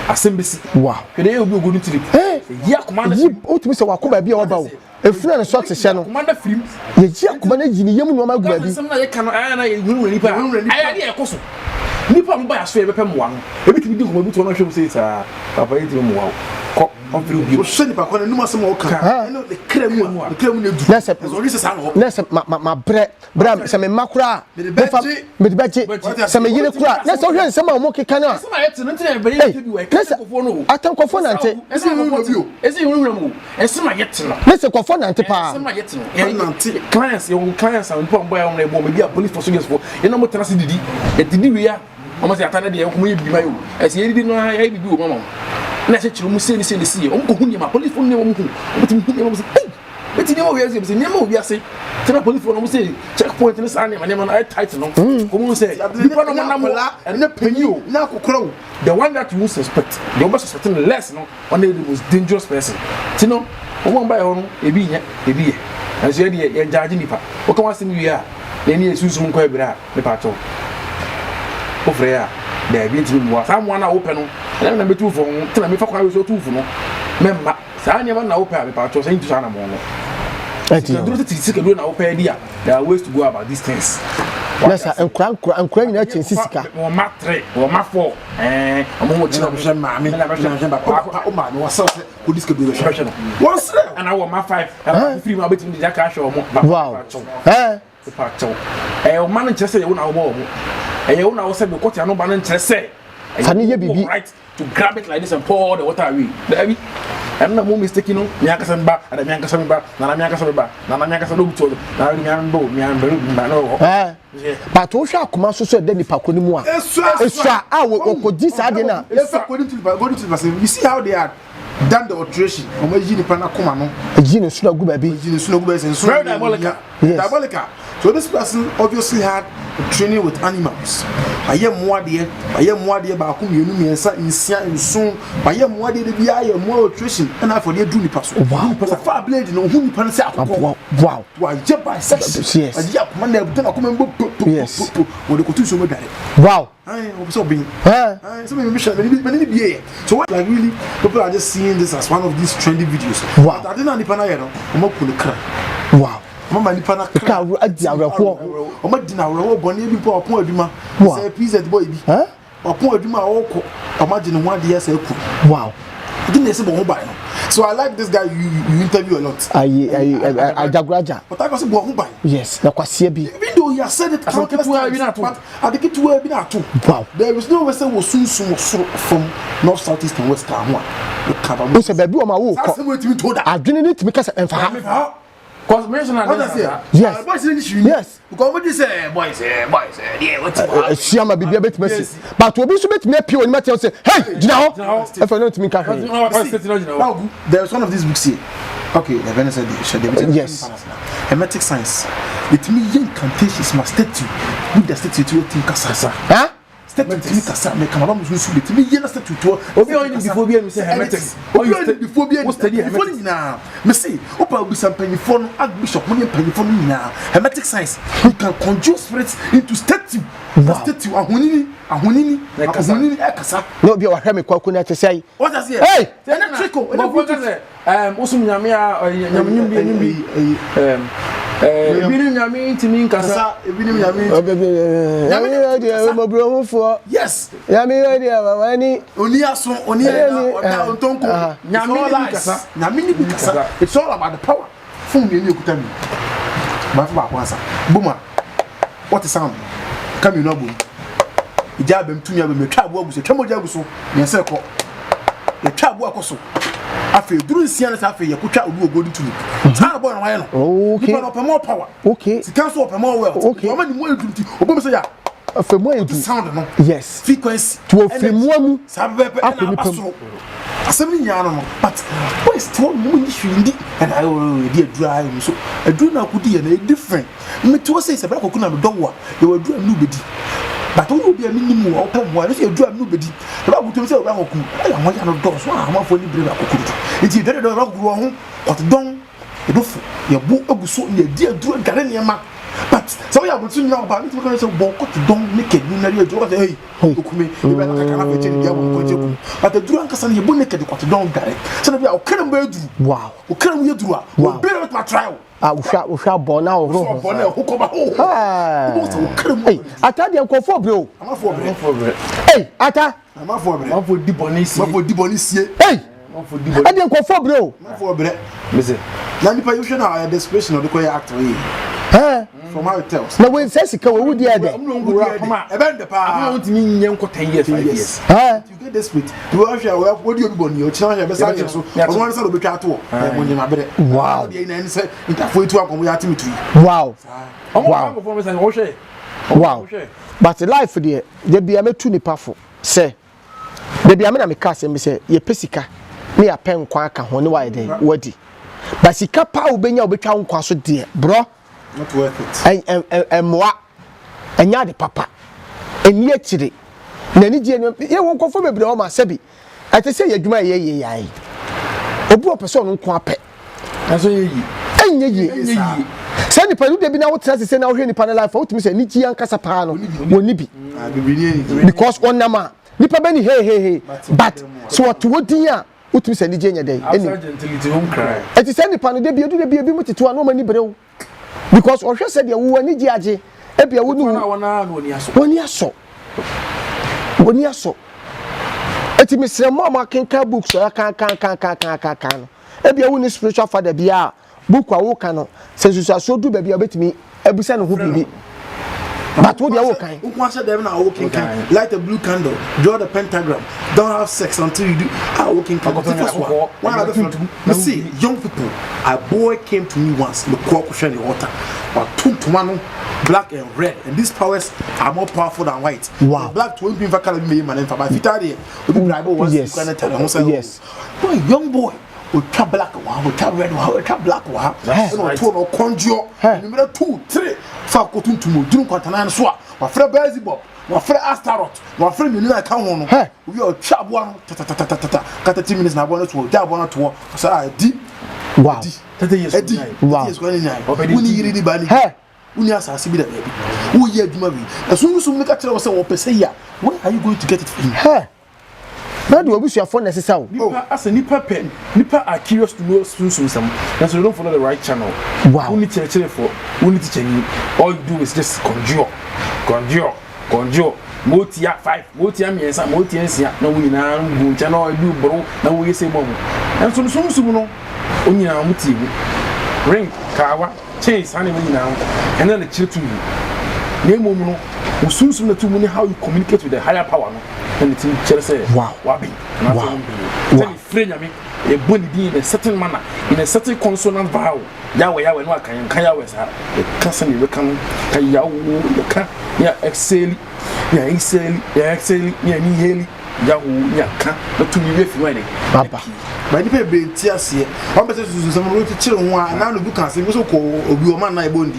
asembesi wow kede ye obi golden to ya komanda otimi se wakoba bia oba wo efuna no socks hye no komanda film ye ji akoma na gini yemu no ma gu ba bi sem na ye kan na ye hunu nipa aya de ekoso nipa mo ba ya so e be pɛ mo wa no e bitimi di ko bi to no hwɛ mo sei saa papa yi ti mo wa ko on feel bi o hwɛ nipa ko na numa sɛ mo ka ɛno de kremu na du nese so risa sa no nese ma bre sɛ me makura me de beje sɛ me yire kura nese o hwɛ nsɛm a mo keka na sɛ ma yɛ tene tene bɛrɛ yi bi wa nese atankofo nante esi nwura mu esi ma yɛ tene nese kofo nante pa esi ma yɛ tene yɛ nante clients a nipa mo ya mo na bi a police for soldiers for yɛ na mo tena se didi e didi wi ya mo se atana de yɛ ko mo yɛ bi ma yo esi yɛ didi no ya bi wo mama na se kyerɛ mu se ni o mo ko hu ni ma police for ni mo hu o ti hu ni mo se eti ni mo wi ase se ni mo wi ase tena police for no mo se checkpoint ni sa ni ma na tight no ko mo se nipa no mo na mo na panyi o na kokoro the one that you suspect the one suspecting less no one of the most dangerous person ti no o mo ba yo no ebi ye and so ye judge nipa o kan wase ni wi a na ni esusum kwa bira me pa to o frɛ a da bi ntimi mo sa mo na wo pɛ no na betu fo tena me fa kwa so tu fu no memma sa nya na wo pɛ a me pa to sa ntu sa na mo no eti duro ti sika duro na wo pɛ dia there are ways to go about these things nesa enkura nyina chensi sika o ma 3 o ma 4 amo mo chira hwɛ maame na hwɛ papa o ma no wasa sɛ ko diska do hwɛ no wonse ana wo ma 5 free ma betimi dia ka hwɛ o mo wow pa chow o ma no nkyerɛ sɛ wo na wo mo wo na wo sɛ be kotia no ba no nkyerɛ sɛ Fani ye bibi right to grab it like this and pour the water away. David, I'm not more mistaken. No, me akasa mba, ada me akasa mba, na me akasa mba, na me akasa do buto, na me ambo, me ambo, no. But o hwa akoma so de nipa ko ni mu a. Esua a wo ko di sa de na. Go to the you see how they are done the alteration. Omo yi nipa na koma no. Ji ne suna gu baby. Ji ne suna gu baby. Very diabolical. Diabolical. So this person obviously had training with animals. Aye moade ba ko mienu miensa insia nson. Aye moade de bia aye mo nutrition na for dey do nipa so. Wow. Because far blade no hu nipa se akoko. Wow. Wa je by sex. Yes. Aye akoma na ebuta na akoma mbo. Yes. Wo de kotu so mo dare. Wow. Aye, so bin. So me be so what like really people are just seeing this as one of these trendy videos. Wow. I didn't nipa na ye no. Omo kule kra. Wow. Mama nipa na ka adi awreko o ma di na awrewo boni bi po opon aduma say PZ boy bi opon aduma awoko o ma di ne ho ade say ku wow didn't they say bo ho bai no so I like this guy you interview a lot Ajaguraja but I go say bo ho bai yes na kwase bi even though he has said it countless times but adeketu bi na to wow there is no way say wo sunsun from north south east and west ka ho a o se baby o ma wo ko adwene ni timi kasa emfa cause mention and yes yes because what you say boys yeah what siama bibia betimasi but obi so betimi apie oni mate say hey gina ho if I don't mean ka there's one of these books here okay the Venice said yes hermetic science it means incantations must statue with the statue to think kasasa statue kasa me come along so it means yen statue to obi on before be say hermetics before be study hermetics na me say opa be some penifo no archbishop money penifo no na hermetic science you can conjure spirits into statue statue ahonini kasa no be o hwe me kwaku na te say what does it hey electrical osum nyame a nyamnyum ebinim nyame ntimi nkasa ebinim nyame nyame mabro mufo yes nyame wedi awani oni aso oni na ontonko nyame nkasa nyame ni nkasa it's all about the power fun mi ekuta mi ba fa ba kwansa buma what is sound come you no boom ija bem tumi abem twa abo aguso twa moja aguso me se ko e twa abo akoso afi duru nsia na afi ye kutwa odu ogodi tumi ta abo na waye no okay but open more power okay sika so open more wealth okay o ma ni mo edumti obom se ya afemu edu sound no yes frequency to afemu amu sabepe na abaso asem ni nya no but what is to mo ni hwindi and I dey dry so edu na kudi ye na different me to say se bra kokuna me dowo ye wadu anu bedi but you be a minimum or come one if you do nobody about to say around ku I want to do so am for ni brave akoko nti dey do rock go ho what don e do fo ye bu aguso ye di aduru gare ne ma but so ya but now ba nti kan say bo ko don naked ni na ri ejo ko say hey okume e be na kaka na fe chen dia won ko jeku but duru an kasa na ye bo naked ko don gare so na bia o kere mba edu wow o kere mu ye duru a o be na ma try wo hwa bon na wo o bon na ho ko ba ho hey ata de ko fo bre o amafo bre hey ata amafo bre amafo di bonisi hey ade ko fo bre o amafo bre mese na nipa you should have desperation of the koy actor here from how it tells na we say sika we wudi ade e ben de pa I want me nyen ko 10 years 5 years you get desperate you want share what do you boni o china share be say so o wan say do betwa to mo nyina bere wow dey na say interfo itu akomo ya timi tu wow wow go for me say o share wow but life there bia metu nipa fo say there bia me na me ka say me say ye pesika me ya pen kwa aka ho ne wa dey wadi but sika pa obenya obetwa nkwa so de bro not worth it moa enya de papa eni akire na ni je ye won kofo bebre o ma sabi ate say yadwuma ye yayi obu opeso no nko ape aso ye yi enye yi say ni panu de bi na wo tra say na wo hwe ni panel life utimi say ni ji ankasa pa no woni bi because onama nipa bani hey but so what wodi a utimi say ni je nya den eni gentility home cry ate say ni panu de bi bi mutetu ano mani brew because ohwe said ye wo ani ji age e bia wo ni woni aso eti mesre mo ma kenka book so kan no e bia wo ni spiritual father bia book a wo kan no se susuaso du ba bia betimi abusa ne ho bibi but what you can light a blue candle, draw the pentagram, don't have sex until you do walking you see, young people, a boy came to me once, the crocodile in the water, but two black and red, and these powers are more powerful than white. Wow. Black to be man for my yes. Boy, young boy. We try black one, we try red one, we try black one. No two no conjure. Number 2, 3. Fa ko tuntum duru kwantana so a. Wa fra Beelzebub, wa fra Astaroth, wa fra menina ka ho no. We o twa bo no ta kata 10 minutes na bo no to da bo no to. So a di. Wow. 30 years. Wow. Yes, when you ni yiri di ba ni. Uni asase bi da baby. Wo ye adwuma bi. Esun sum ni ka kire wo se wo pese ya. Where are you going to get it from? Now do obusuafo necessary. Nipa as a nipa pen. Nipa are curious to know some. And so they don't follow the right channel. Wow. Who need to change. All you do is just conjure. Motia 5, motia miensa, motia nsia. Na we na ngu channel do bro. Na we say mom. And so no. Oni na muti. Ring kawa chase ani we na. And then the children. Name no. Usunsu na tumuni how you communicate with the higher power no. And the teacher say, wow, wabi. Wow. Friend me, a body be in a certain manner, in a certain consonant vowel. Yahweh, no, I can Yahweh, a cousin, you can exhale, Yahoo, not to be with wedding. Papa. My people be tears here. One person to some road to children, now the can say, so called Obioma Naibon.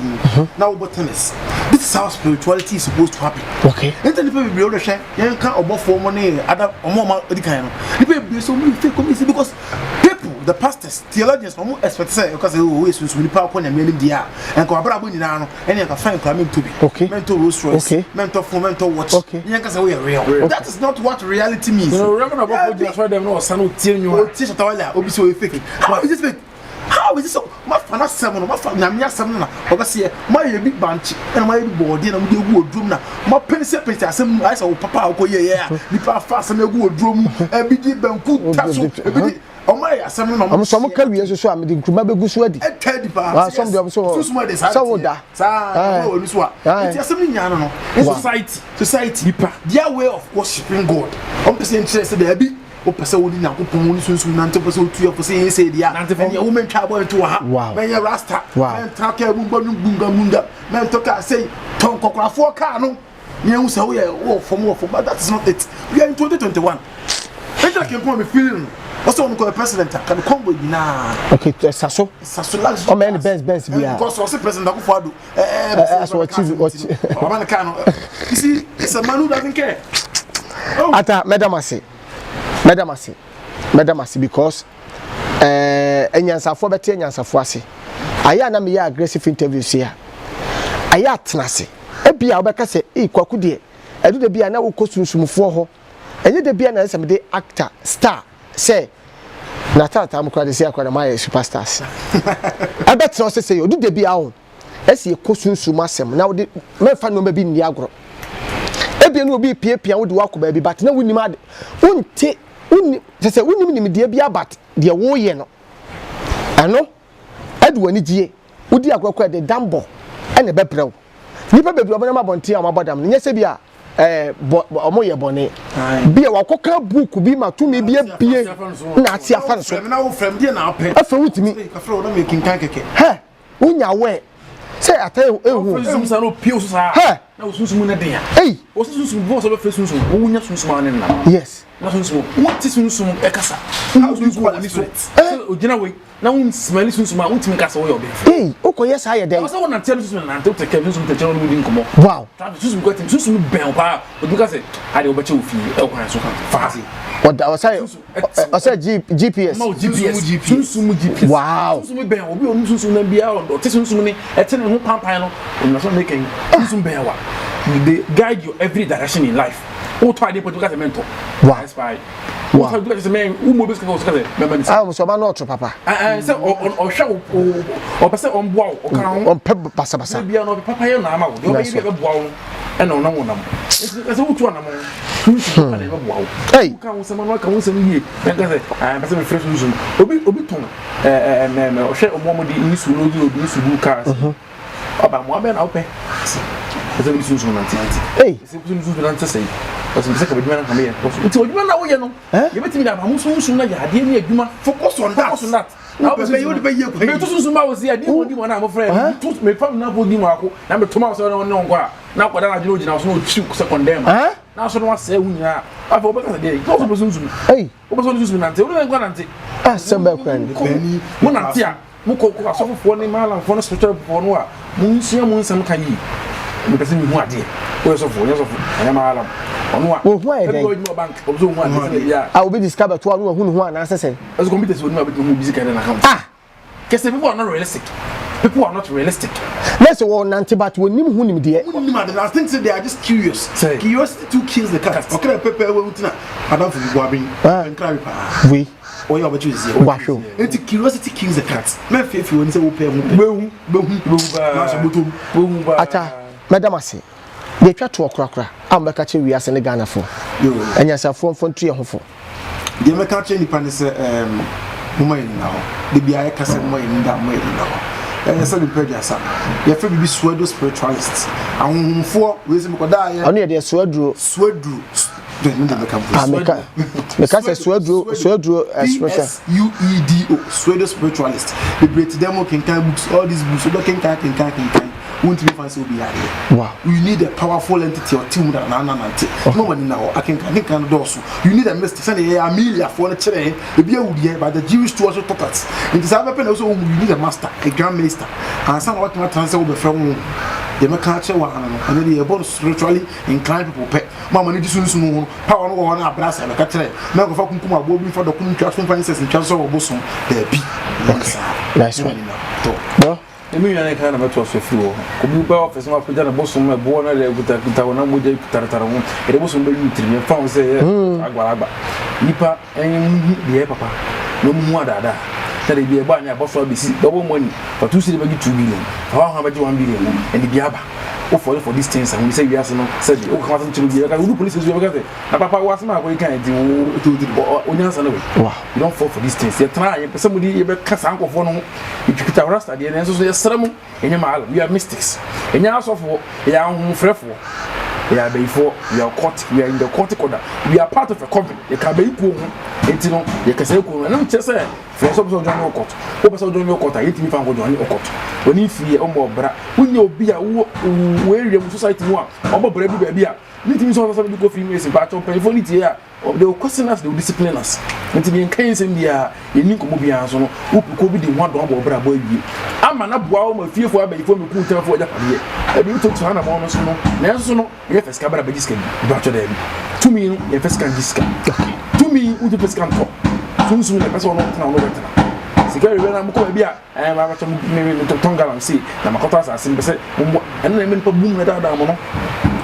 Now, what tennis? This is how spirituality is supposed to happen. Okay. And then the people be able to share, you can't above for money, other or more of the kind. The people be so many fake community because people, the pastors, theologians, no more expect to say, because they always use the power point and mailing the air and go abroad in an and you can find climbing to be. Okay. Mental Rolls Royce. Okay. Mental for mental watch. Okay. You can say we are real. That is not what reality means. No, remember about just for them no son tell you. Teach Tawala, Obi so fake. How is this fake? How is this so? My fan seven, my fan Namia Samana, Ogasia, my big bunch, and my body, and we would drum now. My penny serpent, some I saw Papa, yeah, the fast and a good drum, and be deep and good tassel. Oh my, I'm some careers, so I'm the Kumabe Guswadi. A teddy bar, some of them so smart as I would die. Society, their way of worshiping God. I'm the same chest there be. Opesa wodi na kopon sunsun na ntepesa otu afose say dia and your woman trouble into ha men ya rasta men traka bunga men toka say ton kokrafo car no me hu say we from but that is not it. We are in 2021. Enter can come me feeling also on the president can come with na okay saso o men Benz bia because was president Akufo-Addo so what man can you see it's a man who doesn't care. Ata Madam Asi because enyansafo bete enyansafo ase aya na me ya aggressive interviews here aya atnase ebia obeka se kwaku de edu de bia na wo kosunsumfo ho enye de bia na se de actor star say na tata am kwa de say akwa na my superstars abet no say odu de bia ho esi kosunsum asem na wo de mefa no ma bi ni agro ebia no obi piepia wo de wakoba bi but na wonim ade wonte woni se wonim nim de bia but de wo ye no ano edu ani gie wodi agro de dambo ene bebrɛw nipa bebrɛ omo na mabonte amabodam nye se bia omo ye bone bia wakoka book bi ma tumi bia bie na ati afa so na wo frem die na apɛ afa wutimi ka frɛ wo na making kan keke he unya we say atay ehu sunsun no pio so sa na sunsun na den ei wo sunsun bo so be fe sunsun wo unya sunsun ma ne na yes na sunsun wo ti sunsun e kasa wo sunsun wo ni so ogina we na wo smell sunsun ma wo timi kasa wo yo be ei okoye sa ye den so wo na tell sunsun na te ke sunsun te chero no din komo wow ta sunsun ko tim sunsun ben pa o du ka say ade wo be che ofi e ko so kan fa what I say GPS no GPS sunsun GPS wow sunsun ben obi onu sunsun na bia o te sunsun ni e te ne ho pampan no o na so make sunsun ben wa they guide you every direction in life. Who try to put you as a mentor? Wow. That's why. Who try to do as a man who moves to go? I was about not to papa. I said, or show or person on wow or count on papa basa. Be another papa and I'm out. You'll be a wow and no one. It's a good one. Wow. Hey, come someone can listen here. I'm a fresh solution. Obiton or share a moment in this will do cars. About one man out there. As a solution, hey, it's say. But some second man come here. It's what you know, you know. You bet me that I'm so soon. I didn't you focus on that. Now, you would be your was the idea when I'm afraid. Took me from Napoli Marco, number Thomas on Nongua. Now, what I do, I was no chooks upon them. Now, someone say, I forgot the day. Go to Zoom. Hey, what was using until I'm going to ah, some friend. One idea. Muko, I suffer for any mile and for a special for Noah. Moon, some can you. Because you want it. Where's of I am alarm. On why bank of Zoom one. I will be discovered to one answer. As computers would not be music and account. Ah, because people are not realistic. People are not realistic. Let's all nanti but when you who dear. I think they are just curious. Curiosity to kills the cat. Okay, Pepe will not. I don't think and clarify. We. Or your choose. And curiosity kills the cat. My faith you want to open. Boom. Ata. Madam Ase, they try to okra. I'm back at we as in the Ghana for. And yes, I form from 3 or 4. The American Nipan is woman now. The BI Castle Moy in that way now. And yes, I'm prejudice. Your friend be pseudo spiritualists. And 4 reason for die. Only the swedru. Because I swedru SUEDO, pseudo spiritualist. The great demo can books, all these books, can. Won't be fancy will be here. Wow. You need a powerful entity or team that nobody now. I can do so. You need a mist to send a Amelia for the chair, the beer would be by the Jewish to also talk us. In this other also you need a master, a grand master, and some what my transfer will be from the Macacha one, and then the both spiritually inclined people pet. Mamma need to soon power on our brass and a catcher. Now, if I can come up for the contraction finances and transfer of bosom, there be. Nice one. Emi yana kana meto so fi wo obi ba office ma pejana bosom me bo na le guta wona mo je taratara ho e bosom be yutri me fa say agbalagba nipa en de papa no mu adada tare bi e ba nya boso be si double money for 2 cedi be 2 billion how be 1 billion and bi aba o for these things and we say we ask no said o come to be ka we police is we ga na papa was ma ko kan di o nyansa no wow you don't fall for these things you try you person mudi you be kasa ankofo no ikikuta rasta de na so so yesrem enye maala we are mystics enye asofo ya ahunfrefo ya before we are court we are in the court order we are part of a company you can be equal enti no you can say equal na mche say friends of join your court o person join your court ayeti mi fan go join your court oni fie o mo bra wonye obi a we area society mu a o mo bra bi ba bi a nitimi so so go free mesin ba to pay for it here they will question us, they will discipline us. And to be in case in the Ninkobian, so who could be the one to bra boy. I'm an abwa, my fear for before we put for Japan. I do talk to Hannah Monos, no, yes, a scabber by this game, Dr. Debbie. To me, a Fescan discount. To me, who the Fescan talk. Soon, the person not town over. sika we na mko bi a ma ba me tongalam si na makoto asase mbese mo eno na me npa bum na da mo no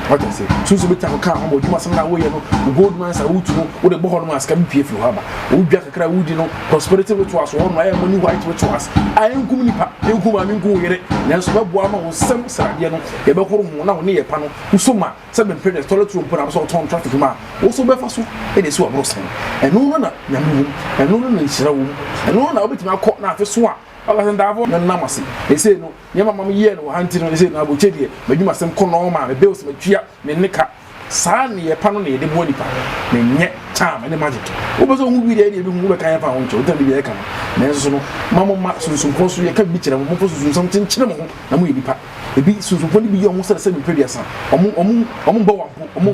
what I say so be tan ka ho djuma sam na wo ye no gold man sa wutu no wo de bo ho no aska bi pie fi ho ba wo dwa kakra wudi no prosperity which was one na money white which was ayen kum nipa e kum ma min kum yere na so ba bo ama wo sam srade no ye be koro ho na wo ne ye pa no so ma se be pede toilet room na so ton traffic ma wo so be fa so e de so abro sen eno na nyame wo eno na nhyira wo eno na obetima akọ na afi so a Alas and Davo, and Namasi. They say no, Yamma year no hunting, they say, Nabu Chedi, but you must some conoma, the bills, the chia, the nika, Sani, a panoni, the body part, the net charm and the magic. What was who be the idea of who I have found to tell me the account? Nanso, Mamma Matsu, some post, you can beat it, and most something chinamo, and we be part. The beats should only be almost the same previous son, among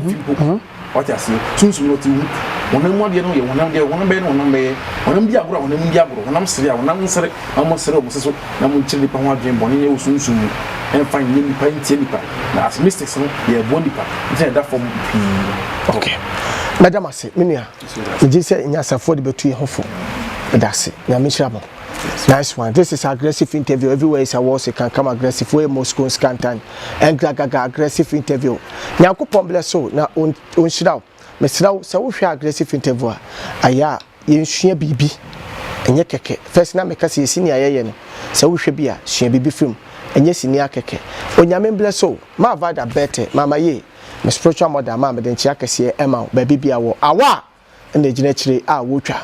people. What I see, soon to know you. When I'm one year, when I'm there, one bed, when I'm there, when I'm Diabro, when I'm Diabro, when I'm Syria, when I'm Syria, I'm a Syria, I'm chili power dream, Bonnie, soon soon, and find Yemi Pine Telipa. As mistakes, yeah, Bonipa, that for okay. Madam, I say, Minia, you said in your affordable between hopeful. That's it, Yamishramo. Nice one. This is aggressive interview. Everywhere is a wars, it can come aggressive way, Moscow, Scantan, and aggressive interview. Now, coupon bless so now on Shroud. Miss Row, so we aggressive interview. Aya, you share BB and your keke. First name because you senior yen. So we should be a she BB film and yes, in your keke. On your member so, my vada better, Mamma ye, my spiritual mother, Mamma, then Chiakas, Emma, baby be our awa, and the genetically our water.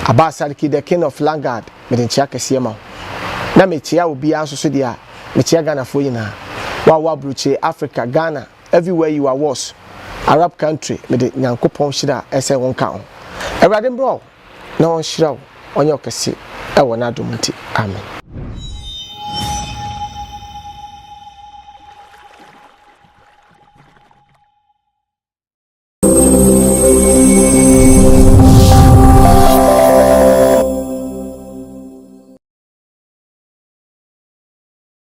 Abasariki, the king of Langard, Medin Chiakas Yama. Na Metia will be answered to the Metia Ghana for you now. Wawa Bruche, Africa, Ghana, everywhere you are was. Arab country, Mede Yankopon Shida, SA 1 count. A radin bro, no one shroud on your cassie. I will not do it. Amen.